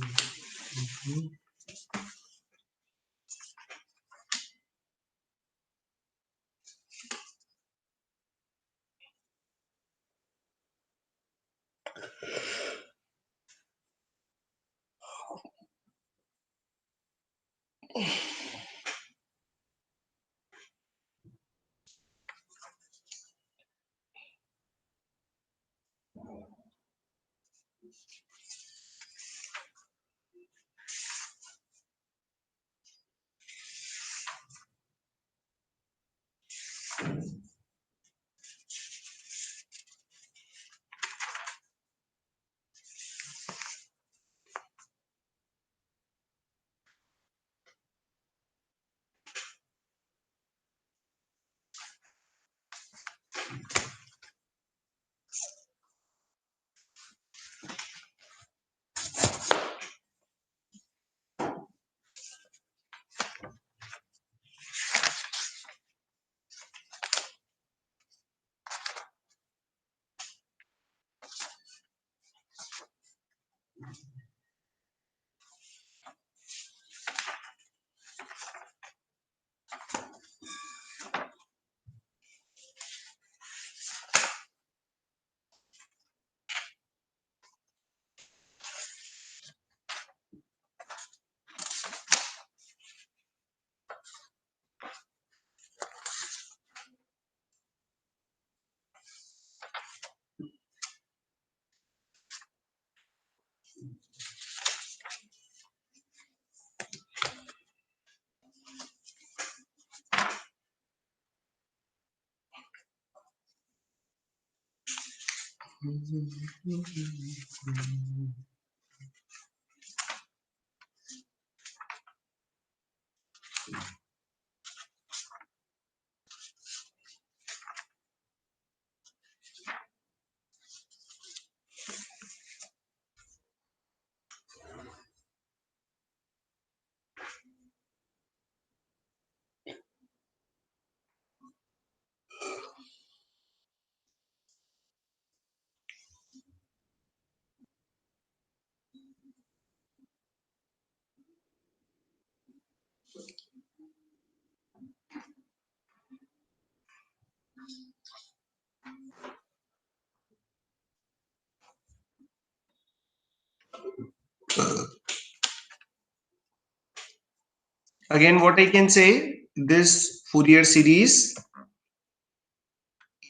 Again, what I can say, this Fourier series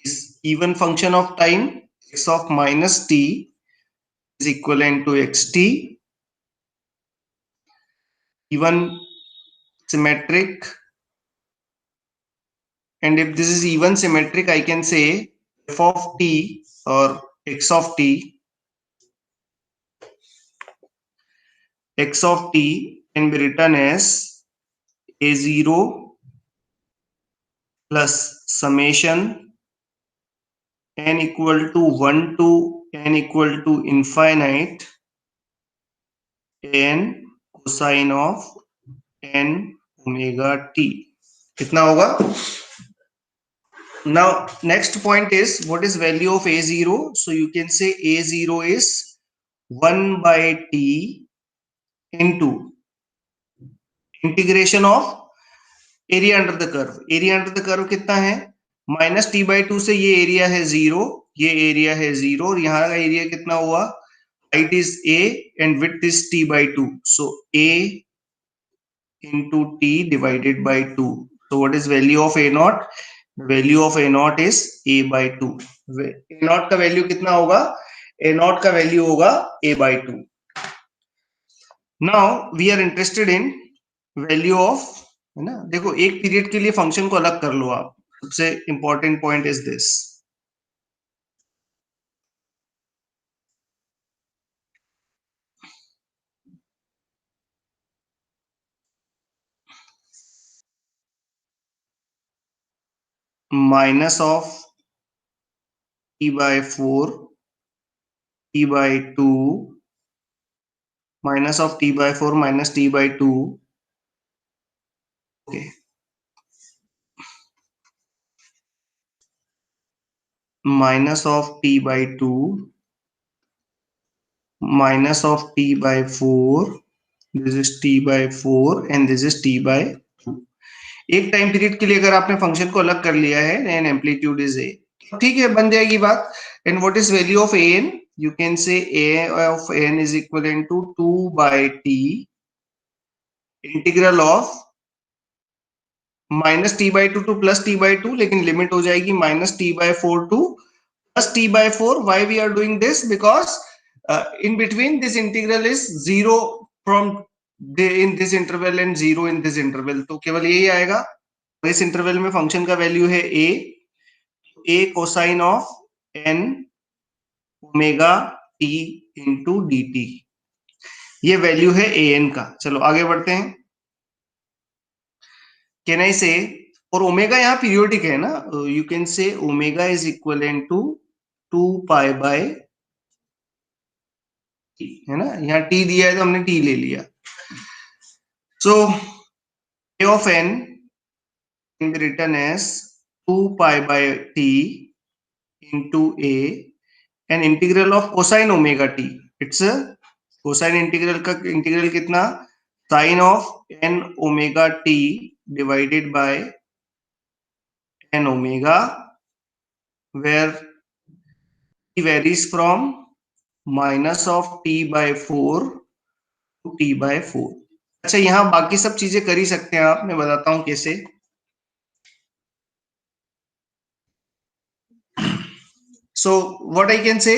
is even function of time. X of minus t is equivalent to xt, even symmetric. And if this is even symmetric, I can say f of t or x of t can be written as a0 plus summation n equal to 1 to n equal to infinite n cosine of n omega t. कितना होगा? Now next point is, what is value of a0? So you can say a0 is 1 by t into integration of area under the curve. Area under the curve कितना है? Minus t by two से ये area है 0, ये area है 0 और यहाँ का एरिया कितना हुआ? Height is a and width is t by 2. So a into t divided by 2. So what is value of a naught? Value of a naught is a by 2. a naught का value कितना होगा? a naught का value होगा a by 2. Now we are interested in value of, है ना? देखो एक period के लिए फंक्शन को अलग कर लो आप. सबसे important point is this. Minus of t by 4, t by 2, minus of t by 4 minus t by 2. Okay. minus of t by 2 minus of t by 4, this is t by 4 and this is t by 2. एक time period के लिए अगर आपने function को अलग कर लिया है एंड एम्पलीट्यूड इज ए, ठीक है, बन जाएगी बात. And what is value of a n? You can say a of n is equal to 2 by t integral of minus t by 2 to plus t by 2, लेकिन limit हो जाएगी minus t by 4 to plus t by 4. Why we are doing this? Because in between this integral is 0 from in this interval and 0 in this interval. तो केवल यही आएगा. इस interval में function का वैल्यू है a cosine of n omega t into d T. ये value है a n का. चलो आगे बढ़ते हैं. कैन आई से, और ओमेगा यहाँ पीरियोडिक है ना, you can say omega is equal to 2 pi by t, है ना. यहाँ टी दिया है तो हमने टी ले लिया. So A of N can be written as 2 pi by T into A and integral of cosine omega T. It's cosine integral का इंटीग्रल कितना, sine of N omega T divided by N omega, where T varies from minus of t by 4 to t by 4. अच्छा, यहां बाकी सब चीजें कर ही सकते हैं आप, मैं बताता हूं कैसे. So what I can say,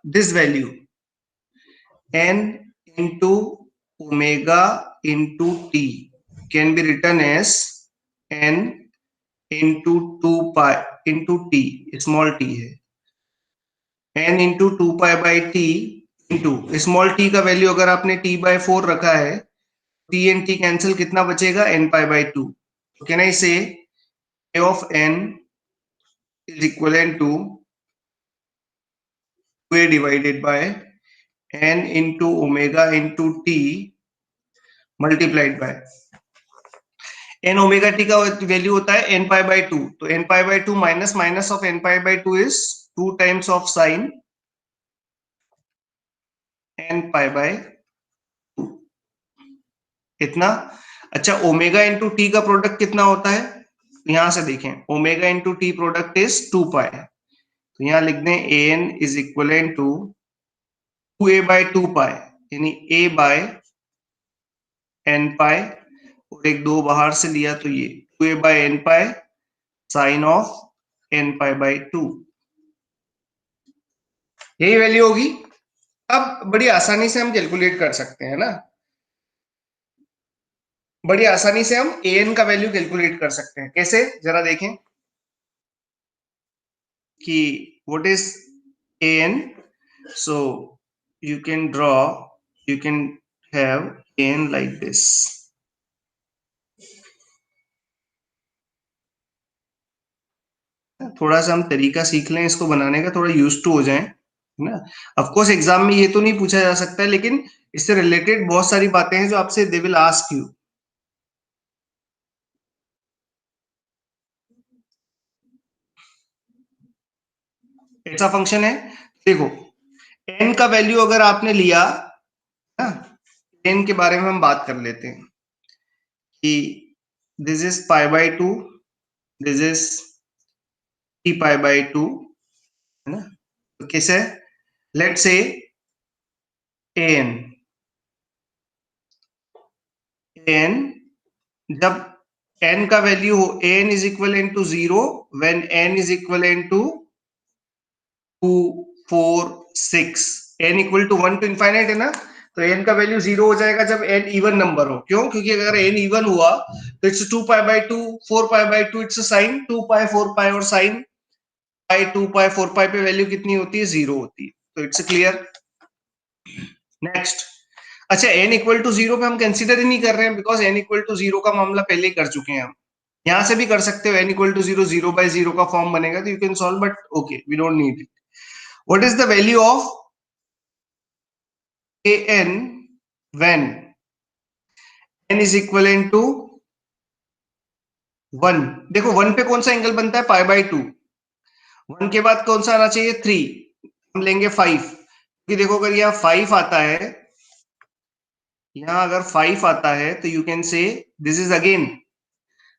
this value n into omega into t can be written as n into 2 pi into t, small t है, n into 2 pi by t into small t का value अगर आपने t by 4 रखा है, t and t cancel, कितना बचेगा, n pi by 2. Can I से a of n is equivalent to 2a divided by n into omega into t multiplied by n omega t का value होता है n pi by 2. तो n pi by 2 minus minus of n pi by 2 is 2 times of sin n pi by 2. इतना. अच्छा, omega into T का product कितना होता है, यहां से देखें, omega into T product is 2 pi. तो यहां लिख दें A N is equal to 2a by 2 pi, यानी a बाय n पाई, और एक 2 बाहर से लिया तो ये 2a by n pi sine of n pi by 2. यही वैल्यू होगी. अब बड़ी आसानी से हम कैलकुलेट कर सकते हैं ना, बड़ी आसानी से हम an का वैल्यू कैलकुलेट कर सकते हैं. कैसे, जरा देखें कि what is an. So you can draw, you can have an like this. थोड़ा सा हम तरीका सीख लें इसको बनाने का, थोड़ा यूज टू हो जाएं, है ना. ऑफ कोर्स एग्जाम में ये तो नहीं पूछा जा सकता है, लेकिन इससे रिलेटेड बहुत सारी बातें हैं जो आपसे दे विल आस्क यू. ऐसा फंक्शन है, देखो, n का वैल्यू अगर आपने लिया ना, n के बारे में हम बात कर लेते हैं कि this is pi by 2, this is t pi by 2, है ना. तो कैसे, लेट्स से an जब n का वैल्यू हो, n is equal to 0 when n is equal to 2 4 6, n equal to 1 to infinite है ना. तो n का वैल्यू 0 हो जाएगा जब n इवन नंबर हो. क्यों? क्योंकि अगर n इवन हुआ तो it's 2 pi by 2 4 pi by 2, it's sine 2 pi 4 pi, और साइन पाई 2 पाई 4 पाई पे वैल्यू कितनी होती है, 0 होती है. तो इट्स क्लियर. नेक्स्ट, अच्छा, n इक्वल टू 0 पे हम कंसीडर ही नहीं कर रहे हैं, बिकॉज n इक्वल टू 0 का मामला पहले ही कर चुके हैं हम. यहां से भी कर सकते हो, n इक्वल टू 0 0 बाय 0 का फॉर्म बनेगा, तो you can solve, but okay, we don't need it. What is the value of an when n is equal to 1. देखो 1 पे कौन सा एंगल बनता है, पाई बाय 2. 1 के बाद कौन सा आना चाहिए? 3, हम लेंगे 5, क्योंकि देखो अगर यहाँ 5 आता है, यहाँ अगर 5 आता है तो you can say this is again,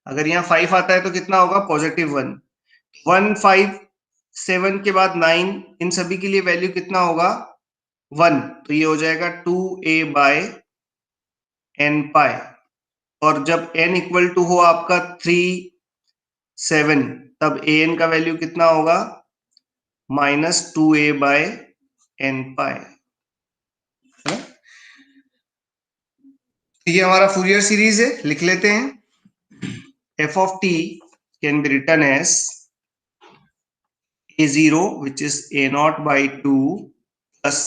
अगर यहाँ 5 आता है तो कितना होगा? +1, 1 5 7 के बाद 9, इन सभी के लिए वैल्यू कितना होगा? 1, तो ये हो जाएगा 2a/n पाई, और जब n इक्वल टू हो आपका 3 7, तब an का वैल्यू कितना होगा? -2a/n पाई। ये हमारा फूरियर सीरीज है, लिख लेते हैं। f of t can be written as a0, which is a0 by 2 plus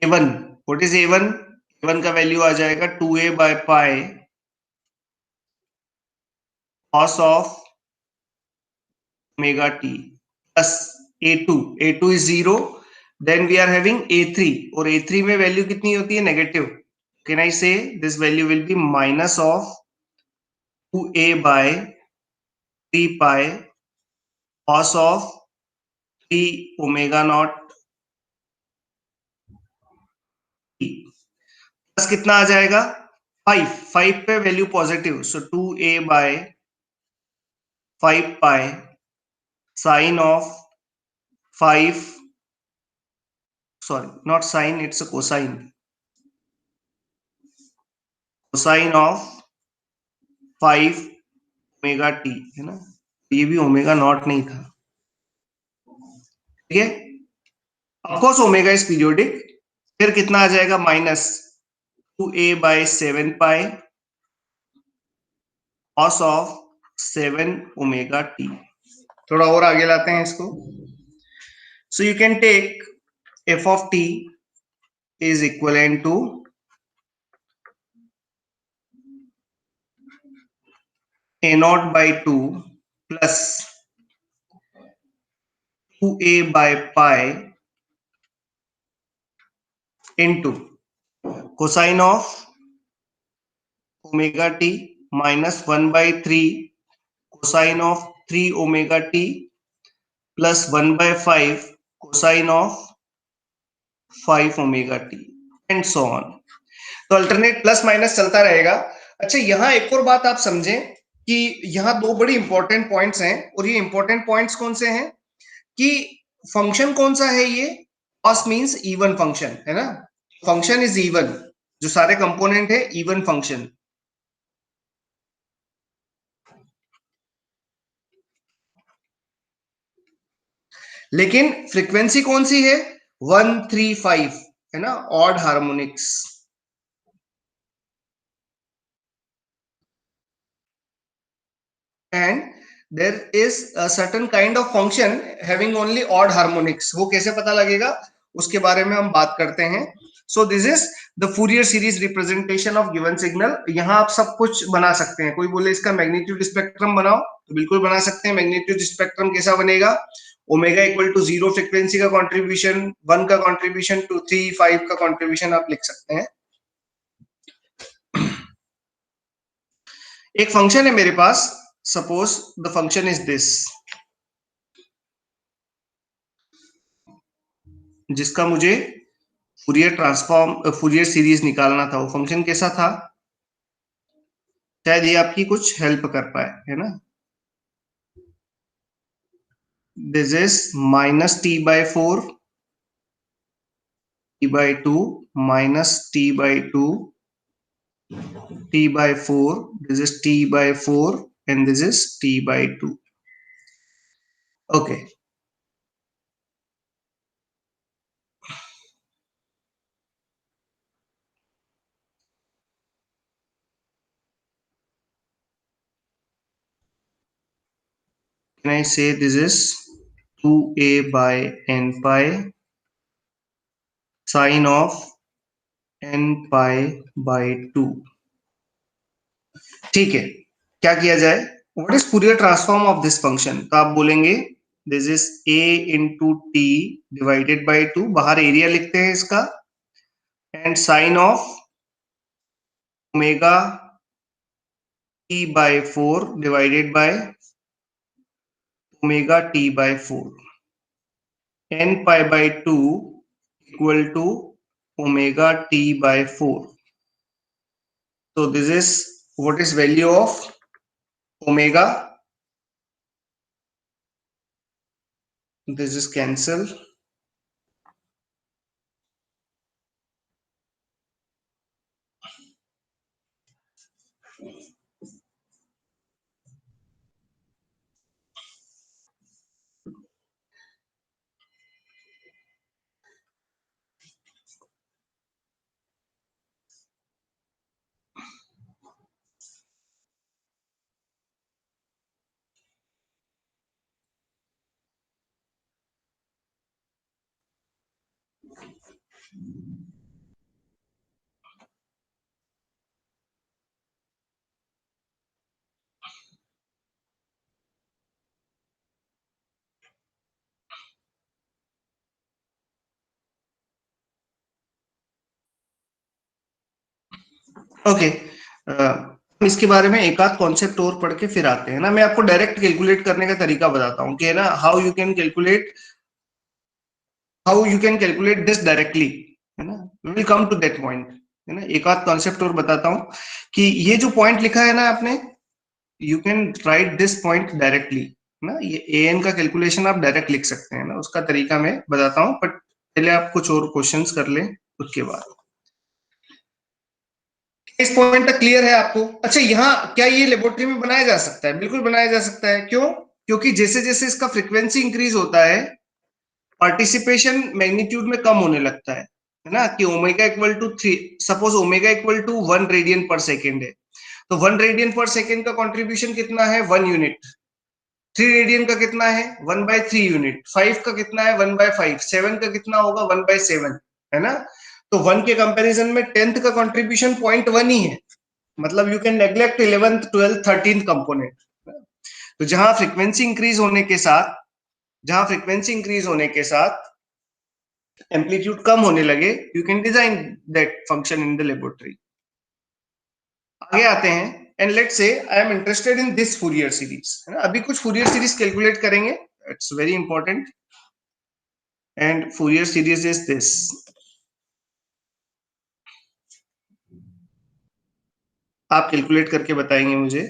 a1. What is a1? a1 का वैल्यू आ जाएगा 2a/pi cos of omega t plus a2. a2 is 0. Then we are having a3, और a3 में value कितनी होती है? Negative. Can I say this value will be minus of 2a/3 pi cos of 3 omega naught t plus कितना आ जाएगा? 5 पे value positive, so 2a/5 pi sin of 5, sorry, not sin, it's a cosine of 5 omega t, है ना? ये भी omega naught नहीं था, ठीक है? Of course omega is periodic. फिर कितना आ जाएगा? -2a/7 pi cos of 7 omega t। थोड़ा और आगे लाते हैं इसको। So you can take f of t is equivalent to a0 by 2 plus 2a/pi into cosine of omega t minus 1/3 cosine of 3 omega t plus 1/5 cosine of 5 omega T and so on. तो alternate plus minus चलता रहेगा। अच्छा, यहाँ एक और बात आप समझें कि यहाँ दो बड़ी इंपॉर्टेंट पॉइंट्स हैं, और ये इंपॉर्टेंट पॉइंट्स कौन से हैं कि फंक्शन कौन सा है ये? कॉस मींस इवन फंक्शन, है ना? फंक्शन इज इवन, जो सारे कंपोनेंट है इवन फंक्शन। लेकिन फ्रीक्वेंसी कौन सी है? 135, है ना? Odd harmonics. And there is a certain kind of function having only odd harmonics. वो कैसे पता लगेगा, उसके बारे में हम बात करते हैं। So this is the Fourier series representation of given signal. यहाँ आप सब कुछ बना सकते हैं। कोई बोले इसका मैग्नीट्यूड स्पेक्ट्रम बनाओ, तो बिल्कुल बना सकते हैं। मैग्नीट्यूड स्पेक्ट्रम कैसा बनेगा? ओमेगा इक्वल टू 0 फ्रीक्वेंसी का कॉन्ट्रीब्यूशन, 1 का कॉन्ट्रीब्यूशन, 2 3 5 का कॉन्ट्रीब्यूशन आप लिख सकते हैं। एक फंक्शन है मेरे पास, suppose the function is this, जिसका मुझे फूरियर सीरीज निकालना था। वो फंक्शन कैसा था? शायद ये आपकी कुछ हेल्प कर पाए, है ना? This is -t/4 t/2 -t/2 t/4, this is t/4 and this is t/2. Okay, can I say this is 2a/n pi sine of n/2। ठीक है, क्या किया जाए? What is Fourier transform of this function? तो आप बोलेंगे this is a into t divided by 2, बाहर area लिखते हैं इसका, and sine of omega t/4 divided by omega t by 4, n pi by 2 equal to omega t by 4. So this is what is value of omega. This is cancel. Okay, हम इसके बारे में एक आध concept और पढ़ के फिर आते हैं ना। मैं आपको डायरेक्ट कैलकुलेट करने का तरीका बताता हूँ कि है ना, how you can calculate this directly, है ना। We will come to that point, है ना। एक आध कॉन्सेप्ट और बताता हूँ कि ये जो पॉइंट लिखा है ना आपने, you can write this point directly ना। ये ए एन का कैलकुलेशन आप डायरेक्ट लिख सकते हैं ना, उसका तरीका मैं बताता हूँ, बट पहले आप कुछ और क्वेश्चंस कर लें उसके बाद। इस पॉइंट तक क्लियर है आपको? अच्छा, यहाँ क्या ये लेबोरेटरी में बनाया जा सकता है? बिल्कुल बनाया जा सकता है। क्यों? क्योंकि जैसे जैसे इसका फ्रीक्वेंसी इंक्रीज होता है, पार्टिसिपेशन मैग्नीट्यूड में कम होने लगता है ना। कि omega equal to 3, suppose omega equal to 1 radian पर सेकेंड है, तो 1 रेडियन पर सेकेंड का कंट्रीब्यूशन कितना है? 1 यूनिट। 3 रेडियन का कितना है? 1/3 यूनिट। 5 का कितना है? 1/5। 7 का कितना होगा? 1/7, है ना। तो 1 के कंपैरिजन में 10th का कंट्रीब्यूशन 0.1 ही है। मतलब you can neglect 11th 12th 13th component. तो जहां फ्रीक्वेंसी इंक्रीज होने के साथ एम्पलीट्यूड कम होने लगे, you can design that function in the laboratory. आगे आते हैं, and let's say I am interested in this Fourier series, है ना। अभी कुछ फूरियर सीरीज कैलकुलेट करेंगे, it's very important. And Fourier series is this. आप कैलकुलेट करके बताएंगे मुझे।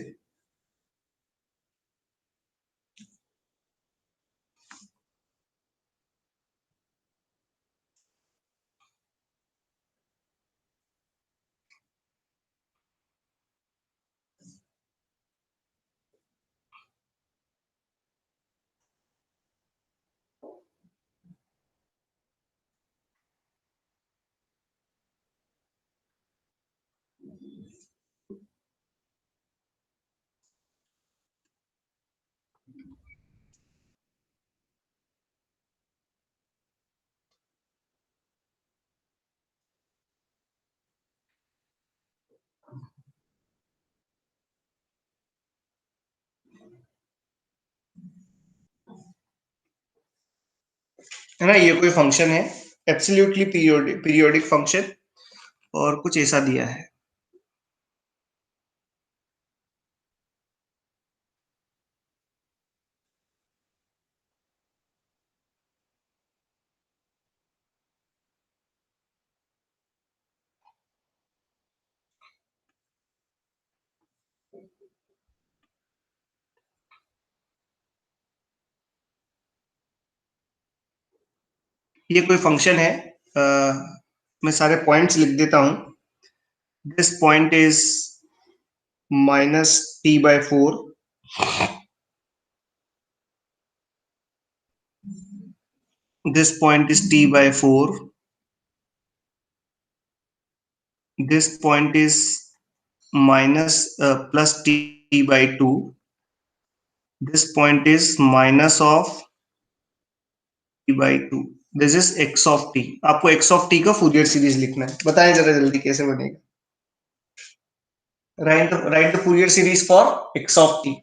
है ना, ये कोई फंक्शन है, एब्सोल्युटली पीरियोडिक फंक्शन, और कुछ ऐसा दिया है। ये कोई फंक्शन है, मैं सारे पॉइंट्स लिख देता हूं। This point is -t/4, this point is t/4, this point is plus t/2, this point is minus of t/2, this is x of t। आपको x ऑफ t का फूरियर सीरीज लिखना है, बताएं जरा जल्दी कैसे बनेगा। Right the Fourier series for x of t।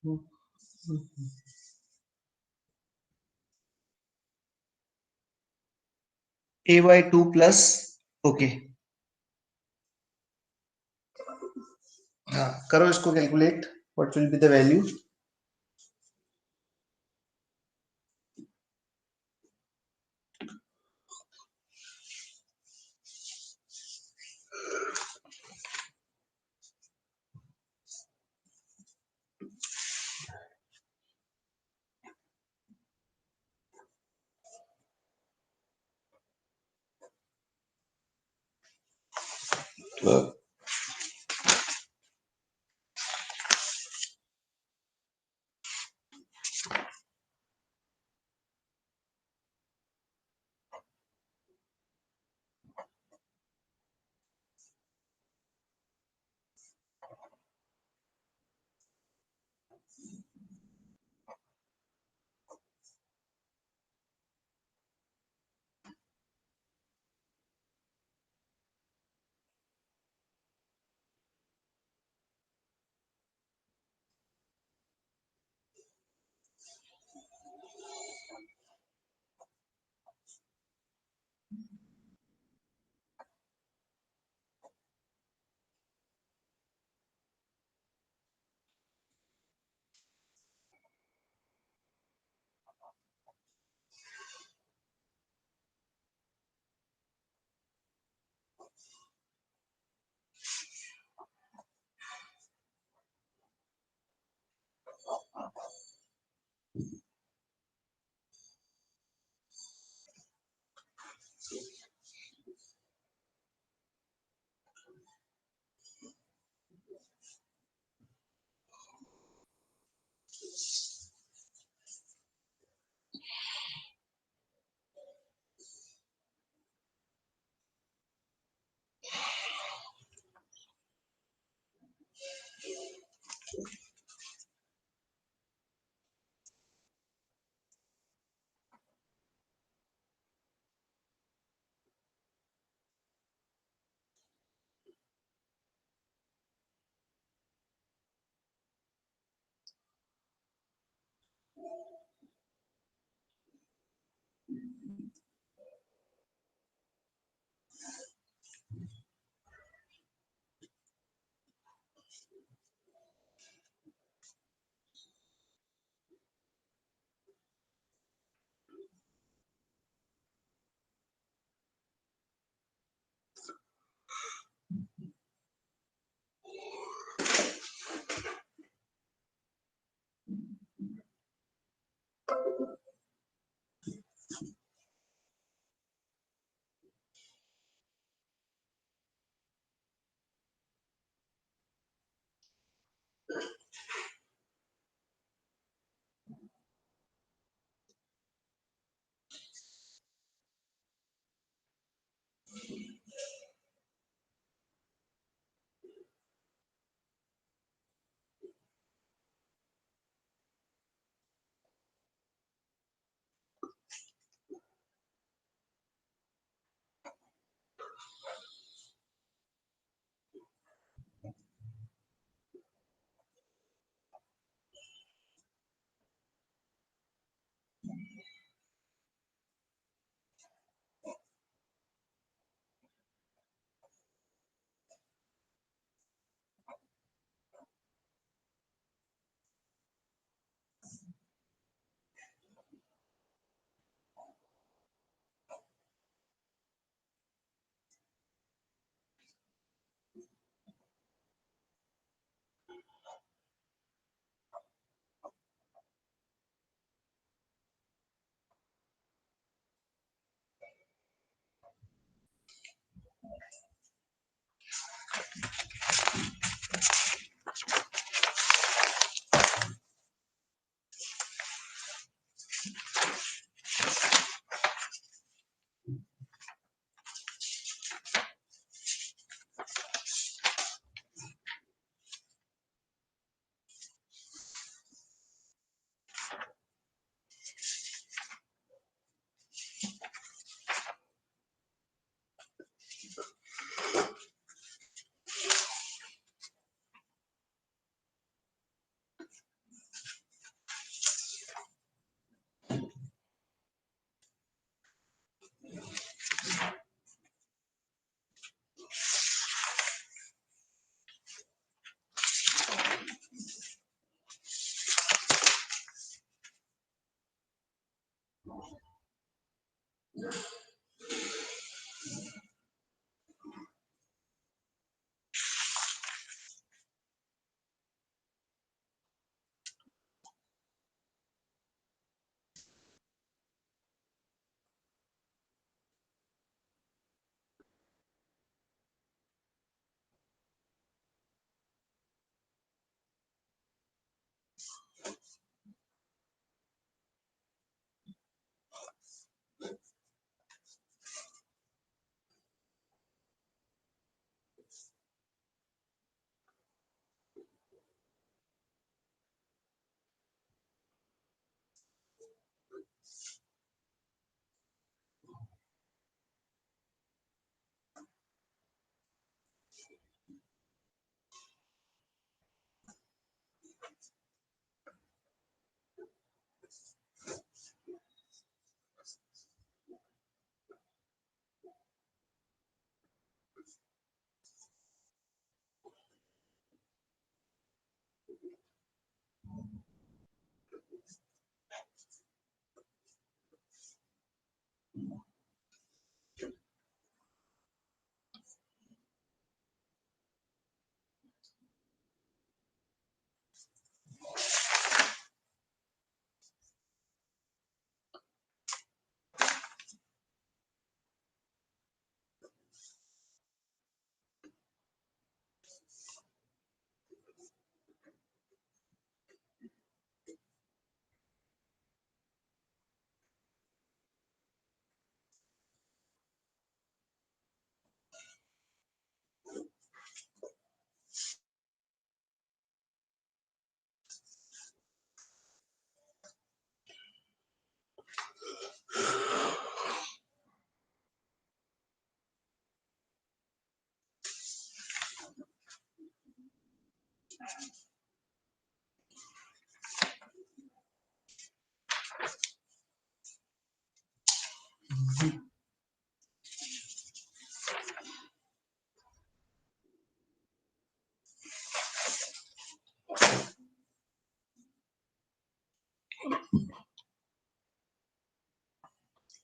a by 2 plus, okay, हाँ करो इसको calculate, what will be the value.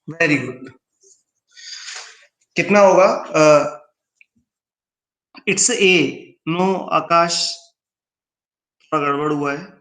Very good. कितना होगा? It's a. नो आकाश, थोड़ा गड़बड़ हुआ है।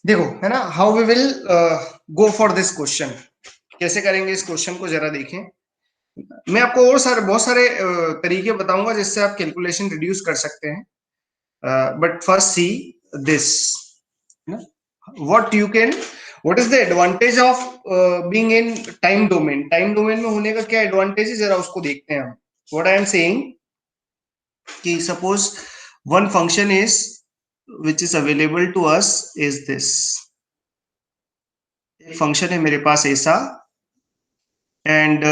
देखो, है ना, how we will go for this question. कैसे करेंगे इस क्वेश्चन को, जरा देखें। मैं आपको और बहुत सारे तरीके बताऊंगा जिससे आप कैलकुलेशन रिड्यूस कर सकते हैं। But first see this, what you can, what is the advantage of being in time domain. Time domain में होने का क्या एडवांटेज है, जरा उसको देखते हैं हम। व्हाट आई एम सेइंग कि suppose one function is which is available to us is this। एक फंक्शन है मेरे पास ऐसा, and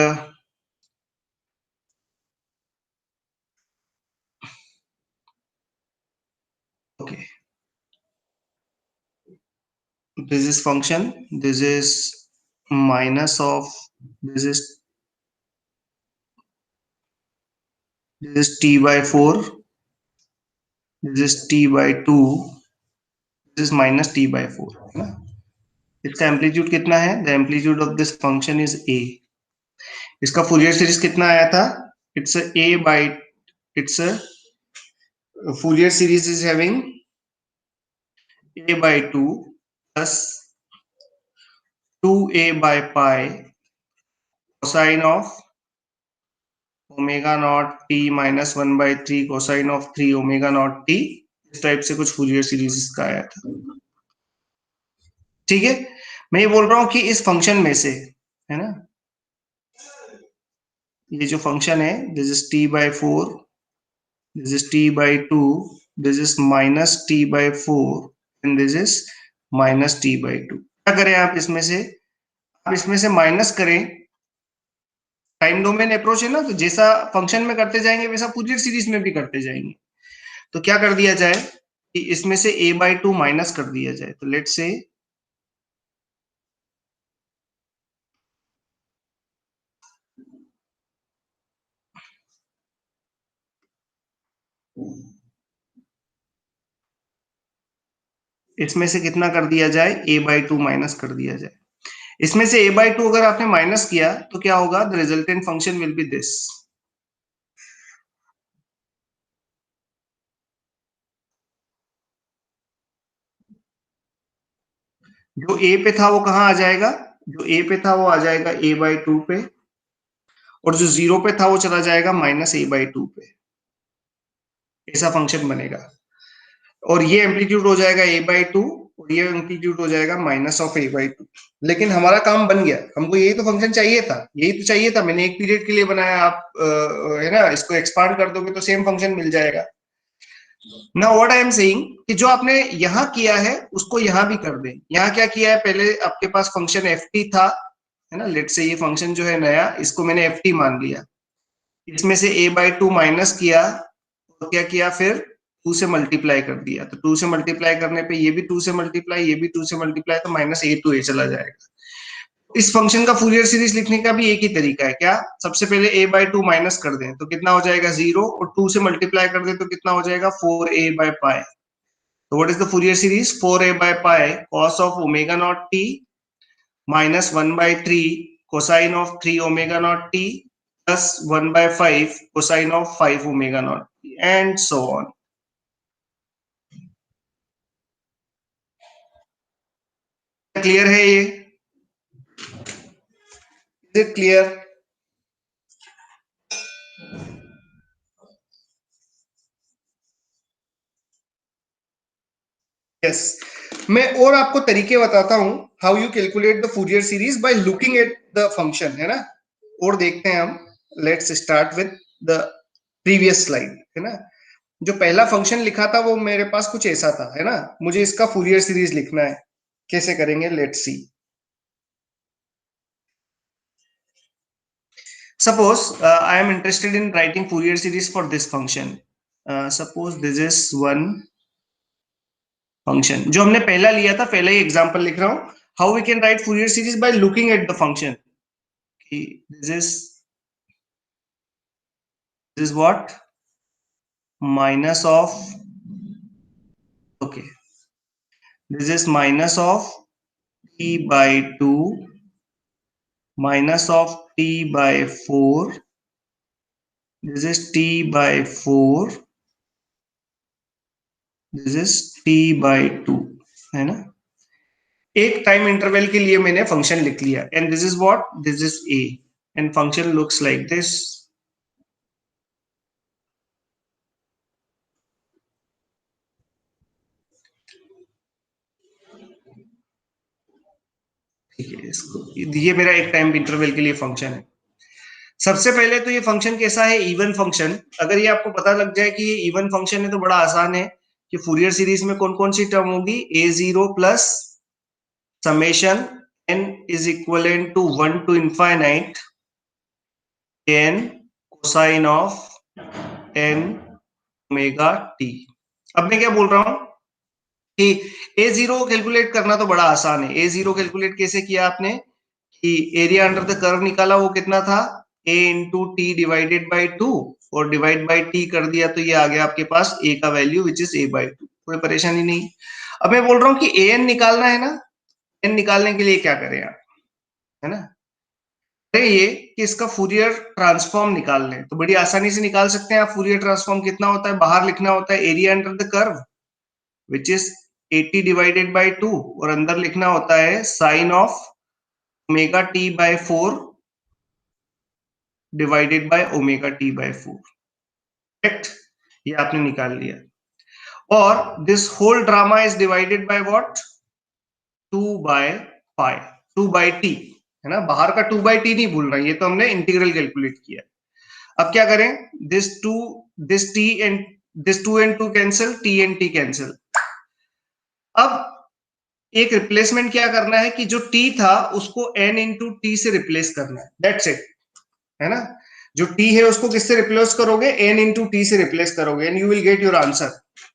okay, this is function, this is minus of, this is t by 4, this is t by 2, this is minus t by 4, है ना। इसका amplitude कितना है? The amplitude of this function is a। इसका Fourier series कितना आया था? It's a by, it's Fourier series is having a by 2 plus 2a by pi cosine of omega naught t minus 1/3 cosine of 3 omega naught t। इस type से कुछ Fourier series का आया था। ठीक है, मैं ये बोल रहा हूं कि इस फंक्शन में से, है ना, ये जो फंक्शन है, this is t by 4, this is t by 2, this is minus t by 4 and this is minus t by 2। क्या करें आप इसमें से? आप इसमें से माइनस करें। टाइम डोमेन अप्रोच है ना, तो जैसा फंक्शन में करते जाएंगे वैसा फूरियर सीरीज में भी करते जाएंगे। तो क्या कर दिया जाए कि इसमें से a by 2 माइनस कर दिया जाए। तो लेट्स से इसमें से कितना कर दिया जाए? a by 2 माइनस कर दिया जाए। इसमें से a by 2 अगर आपने माइनस किया तो क्या होगा? The resultant function will be this. जो a पे था वो कहाँ आ जाएगा? जो a पे था वो आ जाएगा a by 2 पे, और जो 0 पे था वो चला जाएगा माइनस a by 2 पे। ऐसा फंक्शन बनेगा, और ये एम्पलीट्यूड हो जाएगा a by 2, और ये एम्पलीट्यूड हो जाएगा माइनस ऑफ a by 2। लेकिन हमारा काम बन गया, हमको यही तो फंक्शन चाहिए था, यही तो चाहिए था। मैंने एक पीरियड के लिए बनाया, आप है ना, इसको एक्सपांड कर दोगे तो सेम फंक्शन मिल जाएगा। Now what I am saying कि जो आपने यहाँ किया है उसको यहाँ भी कर दें। यहाँ क्या किया है? पहले आपके पास फंक्शन ft था, है ना। लेट्स से ये फंक्शन जो है नया, इसको मैंने ft मान लिया। इसमें से a by 2 माइनस किया, और क्या किया फिर? 2 से मल्टीप्लाई कर दिया। तो 2 से मल्टीप्लाई करने पे ये भी 2 से मल्टीप्लाई, ये भी 2 से मल्टीप्लाई, तो माइनस a to a चला जाएगा। इस फंक्शन का फूरियर सीरीज लिखने का भी एक ही तरीका है, क्या? सबसे पहले a/2 माइनस कर दें तो कितना हो जाएगा 0, और 2 से मल्टीप्लाई कर दें तो कितना हो जाएगा 4a/π। तो what is the Fourier series? 4a/π cos of omega naught t minus 1/3 cosine of 3 omega naught t plus 1/5 cosine of 5 omega naught t and so on. Clear है ये? Is it clear? यस। मैं और आपको तरीके बताता हूं how you calculate the Fourier series by looking at the function, है ना? और देखते हैं हम। Let's start with the previous slide, है ना? जो पहला फंक्शन लिखा था वो मेरे पास कुछ ऐसा था, है ना? मुझे इसका फूरियर सीरीज लिखना है। कैसे करेंगे? Let's see. Suppose I am interested in writing Fourier series for this function. Suppose this is one function. जो हमने पहला लिया था, पहला ही एग्जांपल लिख रहा हूं. How we can write Fourier series by looking at the function. This is what? Minus of. Okay. This is minus of t by 2 minus of t by 4. This is t by 4. This is t by 2, है ना? एक time interval के लिए मैंने function लिख लिया, and this is what? This is a, and function looks like this. ठीक है, इसको ये मेरा एक टाइम इंटरवल के लिए फंक्शन है. सबसे पहले तो ये फंक्शन कैसा है? Even function. अगर ये आपको पता लग जाए कि ये इवन फंक्शन है तो बड़ा आसान है कि फूरियर सीरीज में कौन कौन सी टर्म होगी. a0 plus summation n is equivalent to 1 to infinite n cosine of n omega t. अब मैं क्या बोल रहा हूं कि a0 कैलकुलेट करना तो बड़ा आसान है. a0 कैलकुलेट कैसे किया आपने? कि एरिया अंडर द कर्व निकाला, वो कितना था? a into t divided by 2, और डिवाइड बाई टी कर दिया तो ये आ गया आपके पास a का वैल्यू विच इज a/2. कोई परेशानी नहीं. अब मैं बोल रहा हूं कि an निकालना है ना. n निकालने के लिए क्या करें आप, है ना? ये कि इसका फूरियर ट्रांसफॉर्म निकाल लें तो बड़ी आसानी से निकाल सकते हैं आप. फूरियर ट्रांसफॉर्म कितना होता है? बाहर लिखना होता है area under the curve which is 80 divided by 2, और अंदर लिखना होता है sine of omega t by 4 divided by omega t by 4. Correct? ये आपने निकाल लिया. और this whole drama is divided by what? 2 by pi, 2 by t, है ना? बाहर का 2 बाय टी नहीं भूलना, ये तो हमने इंटीग्रल कैलकुलेट किया. अब क्या करें? This T and this 2 and 2 cancel, T and T cancel. अब एक रिप्लेसमेंट क्या करना है कि जो t था उसको n इंटू टी से रिप्लेस करना है. दैट्स इट, है ना? जो t है उसको किससे रिप्लेस करोगे? n इंटू टी से रिप्लेस करोगे, and you will get your answer.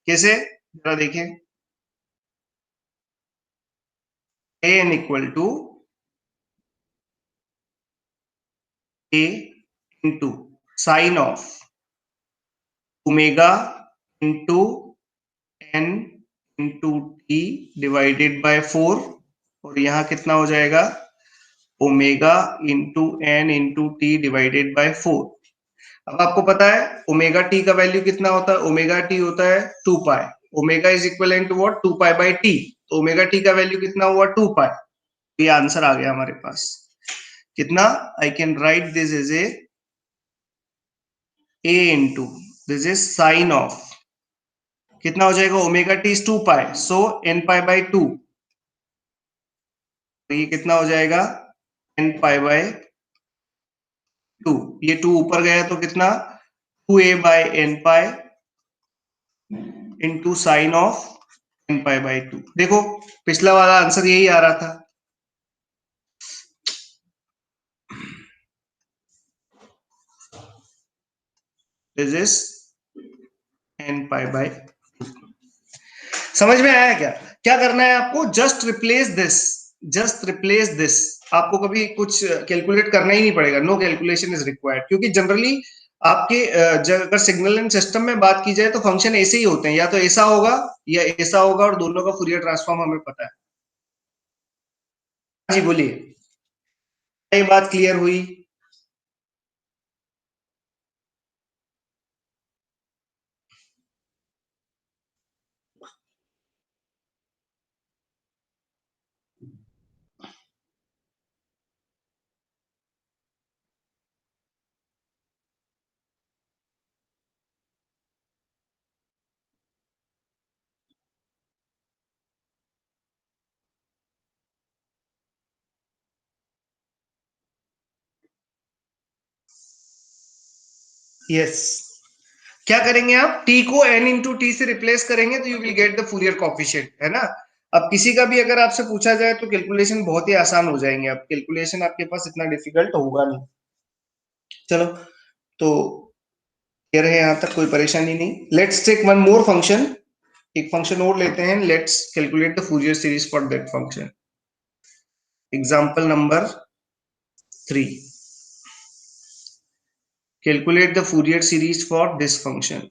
कैसे? जरा देखें. n equal to a into sine of omega into n into t divided by 4, और यहां कितना हो जाएगा? Omega into n into t divided by 4. अब आपको पता है ओमेगा टी का वैल्यू कितना होता है? ओमेगा टी होता है 2 pi. Omega is equal to what? 2 pi by T. तो ओमेगा टी का वैल्यू कितना हुआ? 2 पाई. ये आंसर आ गया हमारे पास. कितना? I can write this is a into this is sine of, कितना हो जाएगा? Omega t is 2 pi, so n pi by 2. तो ये कितना हो जाएगा? n pi by 2. ये 2 ऊपर गया तो कितना? 2a by n pi into sine of n pi by 2. देखो पिछला वाला आंसर यही आ रहा था. This is n pi by 2. समझ में आया क्या? क्या करना है आपको? जस्ट रिप्लेस दिस आपको कभी कुछ कैलकुलेट करना ही नहीं पड़ेगा, नो कैलकुलेशन इज रिक्वायर्ड, क्योंकि जनरली आपके अगर सिग्नल एंड सिस्टम में बात की जाए तो फंक्शन ऐसे ही होते हैं, या तो ऐसा होगा या ऐसा होगा, और दोनों का फूरियर ट्रांसफॉर्म हमें पता है। जी बोलिए, ये बात क्लियर हुई? यस। क्या करेंगे आप? टी को एन इंटू टी से रिप्लेस करेंगे तो you will get the Fourier coefficient, है ना? अब किसी का भी अगर आपसे पूछा जाए तो कैलकुलेशन बहुत ही आसान हो जाएंगे, अब कैलकुलेशन आपके पास इतना डिफिकल्ट होगा नहीं। चलो, तो कह रहे हैं यहां तक कोई परेशानी नहीं। Let's take one more function, एक फंक्शन और लेते हैं। Let's calculate the Fourier series for that function. Example number 3, calculate the Fourier series for this function.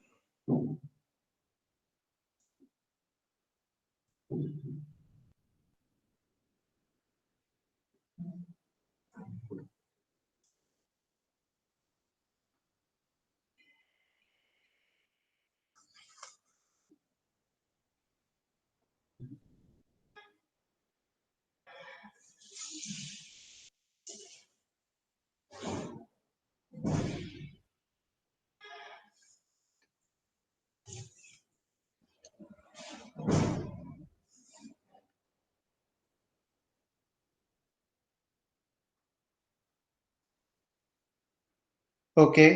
Okay,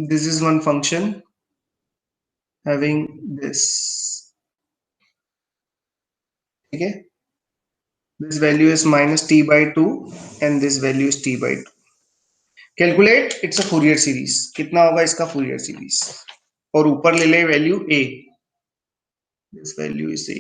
this is one function having this, ठीक है? This value is minus t by 2 and this value is t by 2. Calculate it's a Fourier series. कितना होगा इसका Fourier series? और ऊपर ले ले value a. This value is a.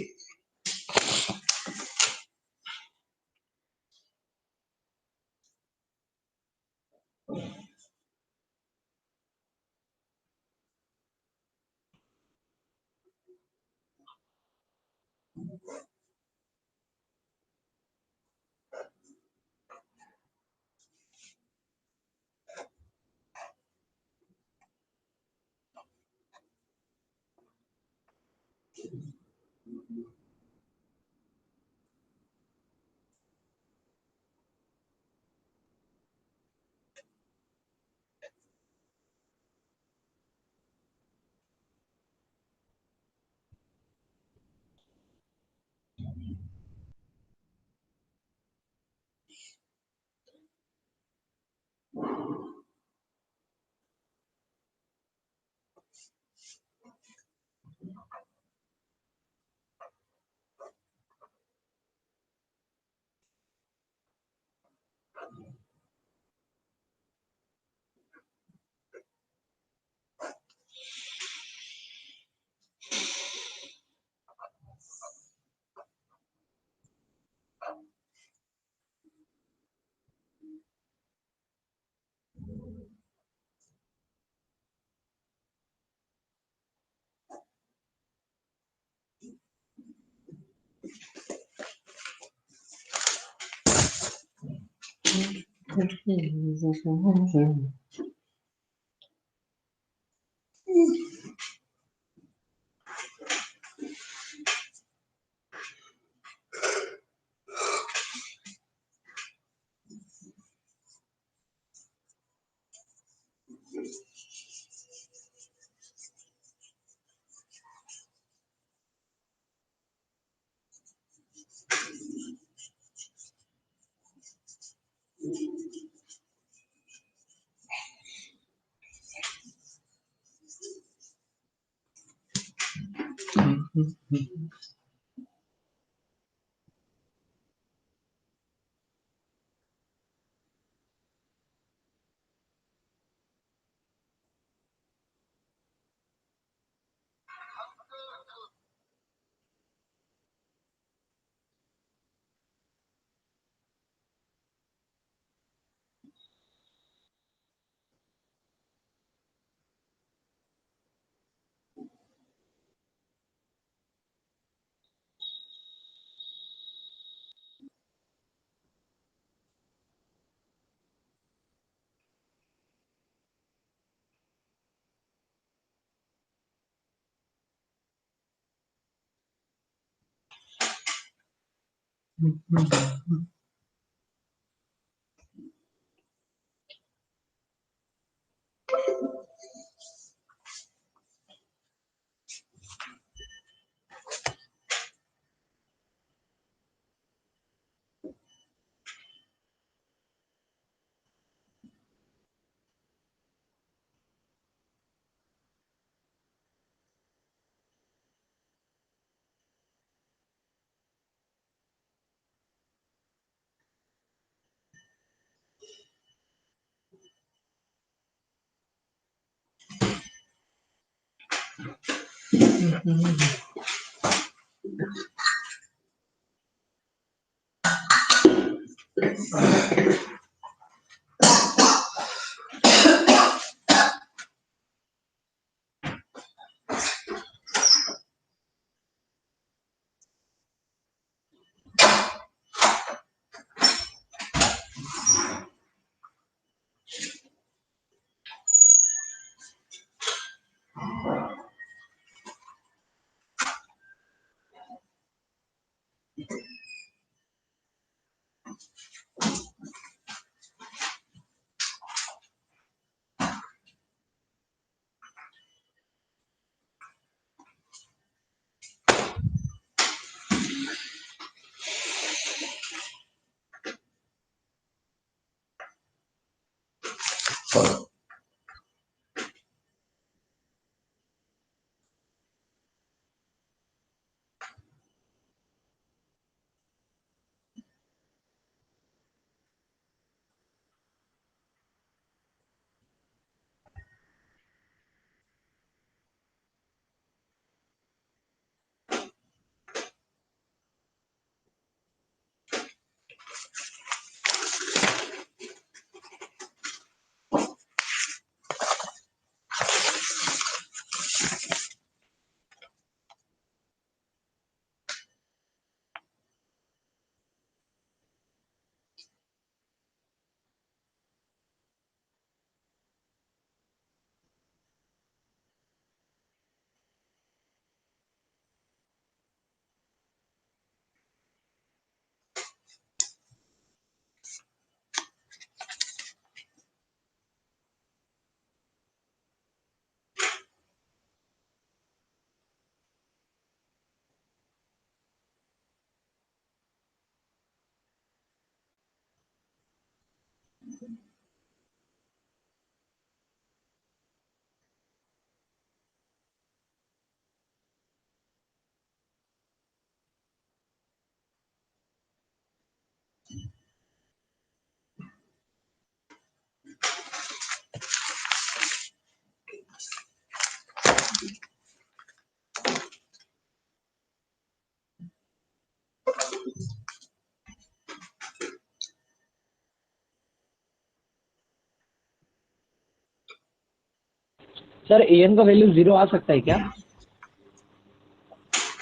Sir an का वैल्यू 0 आ सकता है क्या?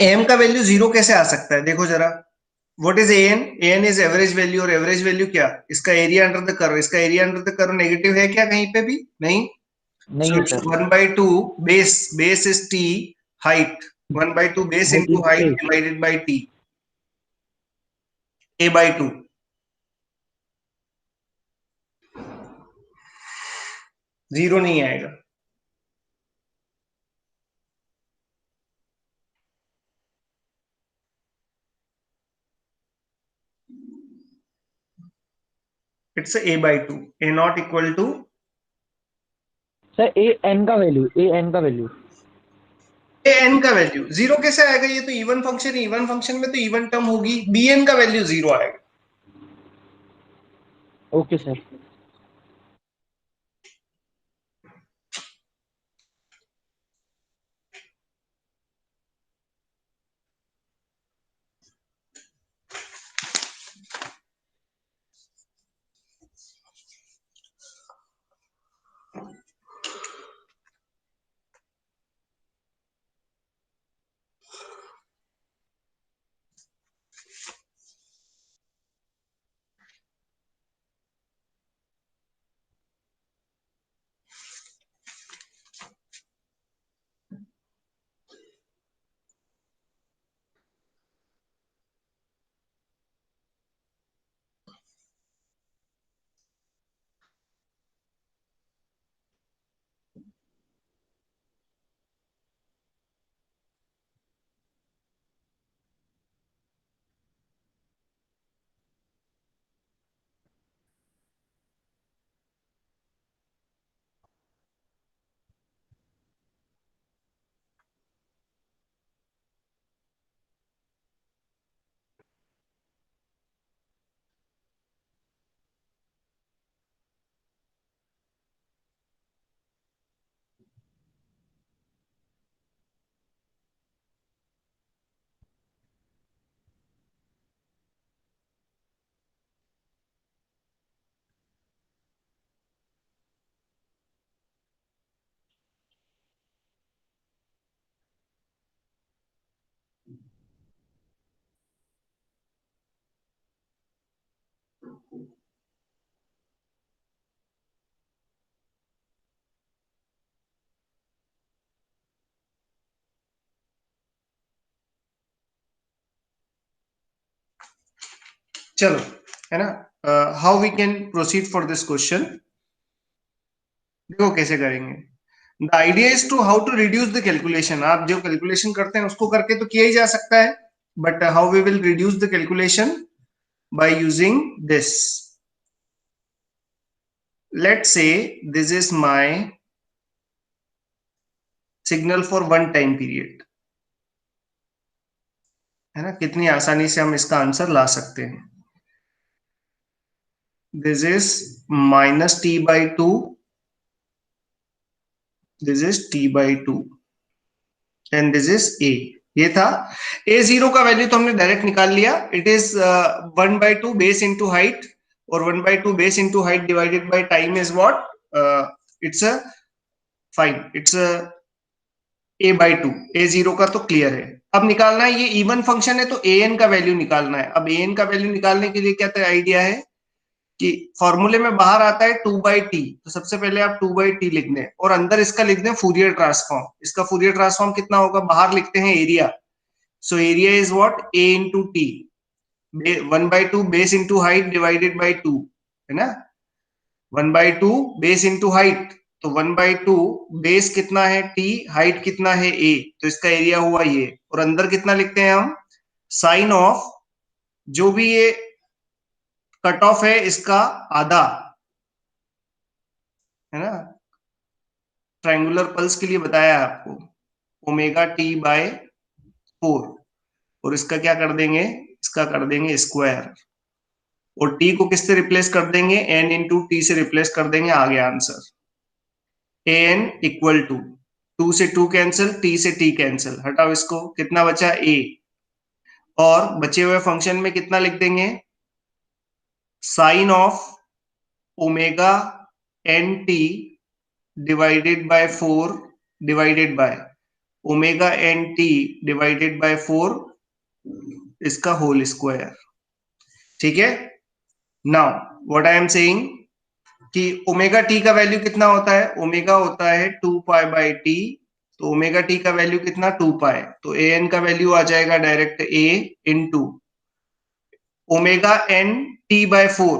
एम का वैल्यू 0 कैसे आ सकता है? देखो जरा, what is N? N is average value, और एवरेज वैल्यू क्या? इसका एरिया अंडर द कर्व। इसका area under the curve negative है क्या कहीं पे भी? नहीं। नहीं सो है it's sir. 1/2 base, base is T, height 1/2 base height into is height a। Divided by T, a/2। Zero नहीं आएगा। It's a/2, a naught equal to sir an का वैल्यू, an का वैल्यू। ए एन का value 0 कैसे आएगा? ये तो even function है, इवन फंक्शन में तो इवन टर्म होगी। बी एन का वैल्यू 0 आएगा। Okay sir. चलो, है ना, how we can proceed for this question, देखो कैसे करेंगे। The idea is to how to reduce the calculation. आप जो कैलकुलेशन करते हैं उसको करके तो किया ही जा सकता है, but how we will reduce the calculation by using this. Let's say this is my signal for one time period, है ना, कितनी आसानी से हम इसका आंसर ला सकते हैं। This is minus t by two, this is T by two, and this is a. ये था ए जीरो का वैल्यू तो हमने डायरेक्ट निकाल लिया, it is 1/2 base into height, और 1/2 base into height divided by time is what, it's a fine, it's a by two. A zero का तो क्लियर है। अब निकालना है, ये इवन फंक्शन है तो ए एन का वैल्यू निकालना है। अब ए एन का वैल्यू निकालने के लिए क्या आइडिया है कि फॉर्मूले में बाहर आता है 2/t, तो सबसे पहले आप 2/t लिख दें और अंदर इसका लिख दें फूरियर ट्रांसफॉर्म। इसका फूरियर ट्रांसफॉर्म कितना होगा, बाहर लिखते हैं area, so area is what, a into T, 1/2 base into height divided by two, है ना, 1/2 बेस इंटू हाइट, तो 1/2 बेस कितना है t, हाइट कितना है a, तो इसका एरिया हुआ ये, और अंदर कितना लिखते हैं हम, साइन ऑफ जो भी ये कट ऑफ है इसका आधा, है ना, ट्रायंगुलर पल्स के लिए बताया है आपको, ओमेगा टी बाय 4, और इसका क्या कर देंगे, इसका कर देंगे स्क्वायर, और टी को किससे रिप्लेस कर देंगे, एन इंटू टी से रिप्लेस कर देंगे, आ गया answer. A N equal to से टू कैंसिल, टी से टी कैंसिल, हटाओ इसको, कितना बचा ए, और बचे हुए फंक्शन में कितना लिख देंगे, sine of omega N T divided by 4 divided by omega N T divided by 4, इसका होल स्क्वायर। ठीक है, now what I am saying कि ओमेगा टी का वैल्यू कितना होता है, ओमेगा होता है 2 पाई बाई टी, तो ओमेगा टी का वैल्यू कितना 2 पाई, तो ए एन का वैल्यू आ जाएगा direct A into omega N T by 4,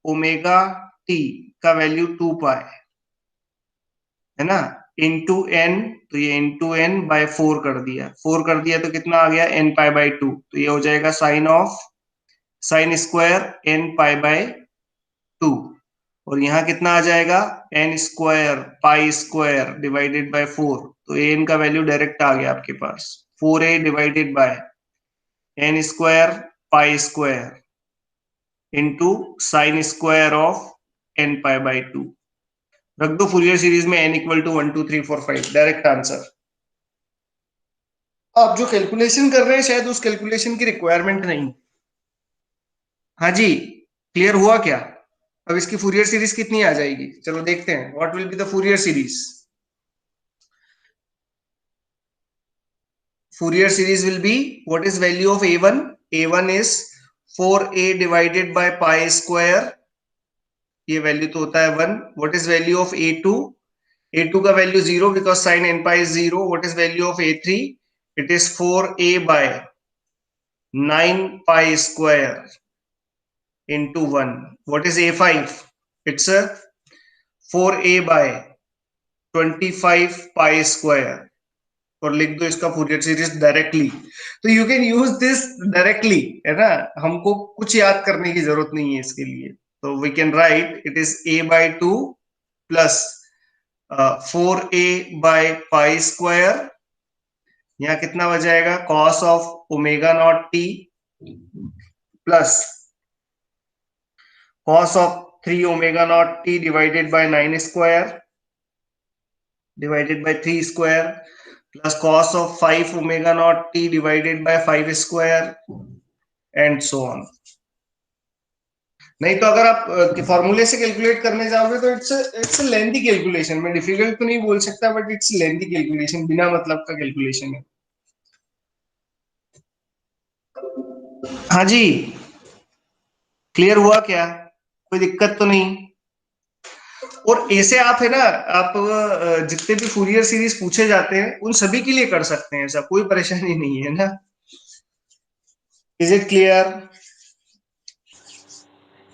omega T का वैल्यू 2 पाई, है ना, इंटू एन, तो ये इंटू एन बाय 4 कर दिया, 4 कर दिया तो कितना आ गया, एन पाई बाई 2, तो ये हो जाएगा sine of sine square N pi by 2, और यहाँ कितना आ जाएगा, N square pi square divided by 4, तो ए एन का वैल्यू डायरेक्ट आ गया आपके पास, 4a divided by N square pi square into sine square of N pi by 2। रख दो फूरियर सीरीज में n equal to 1 2 3 4 5, direct answer. आप जो कैलकुलेशन कर रहे हैं शायद उस कैलकुलेशन की रिक्वायरमेंट नहीं। हाँ जी, क्लियर हुआ क्या। अब इसकी फूरियर सीरीज कितनी आ जाएगी, चलो देखते हैं, what will be the Fourier series. Fourier series will be, what is value of a1, a1 is 4a divided by pi square, ये वैल्यू तो होता है 1। what is value of a2, a2 का value 0 because sin n pi is 0। what is value of a3, it is 4a by 9 pi square into 1। what is a5, it's a 4a by 25 pi square, और लिख दो इसका Fourier series directly. तो you can use this directly, है ना, हमको कुछ याद करने की जरूरत नहीं है इसके लिए। तो we can write it is a by 2 plus 4a by pi square, यहाँ कितना बच जाएगा, cos of omega naught T plus cos of 3 omega naught T divided by 9 square divided by 3 square plus cos of 5 omega naught t divided by 5 square and so on। नहीं तो अगर आप फॉर्मूले से कैलकुलेट करने जाओगे तो इट्स लेंथी कैलकुलेशन, मैं डिफिकल्ट तो नहीं बोल सकता बट इट्स लेंथी कैलकुलेशन, बिना मतलब का कैलकुलेशन है। हाँ जी, क्लियर हुआ क्या, कोई दिक्कत तो नहीं। और ऐसे आप, है ना, आप जितने भी फूरियर सीरीज पूछे जाते हैं उन सभी के लिए कर सकते हैं, ऐसा कोई परेशानी नहीं है ना। Is it clear.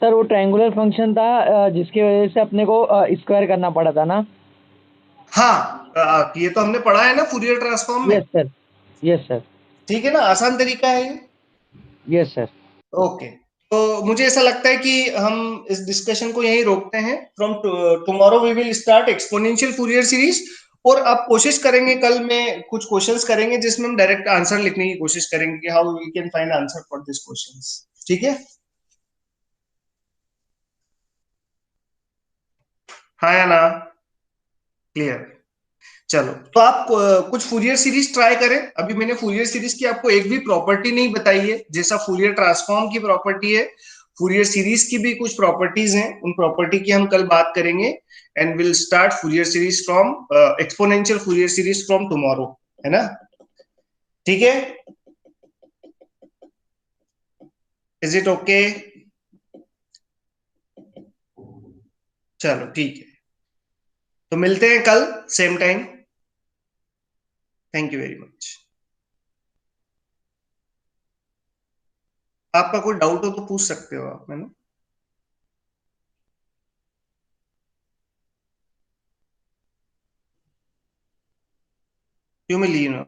सर वो ट्रायंगुलर फंक्शन था जिसकी वजह से अपने को स्क्वायर करना पड़ा था ना। हाँ, ये तो हमने पढ़ा है ना फूरियर ट्रांसफॉर्म में। Yes sir. Yes sir. ठीक है ना, आसान तरीका है ये। Yes sir. ओके, तो मुझे ऐसा लगता है कि हम इस डिस्कशन को यहीं रोकते हैं। From tomorrow we will start exponential Fourier series. और अब कोशिश करेंगे, कल में कुछ क्वेश्चंस करेंगे जिसमें हम डायरेक्ट आंसर लिखने की कोशिश करेंगे कि how we can find answer for this questions. ठीक है। हाँ या ना? क्लियर। चलो, तो आप कुछ फूरियर सीरीज ट्राई करें। अभी मैंने फूरियर सीरीज की आपको एक भी प्रॉपर्टी नहीं बताई है, जैसा फूरियर ट्रांसफॉर्म की प्रॉपर्टी है, फूरियर सीरीज की भी कुछ प्रॉपर्टीज हैं। उन प्रॉपर्टी की हम कल बात करेंगे। And will start Fourier series from exponential Fourier series from tomorrow. है ना? ठीक है। Is it okay? चलो ठीक है, तो मिलते हैं कल same time. Thank you very much. आपका कोई डाउट हो तो पूछ सकते हो आप, है ना? क्यों मैं ली ना?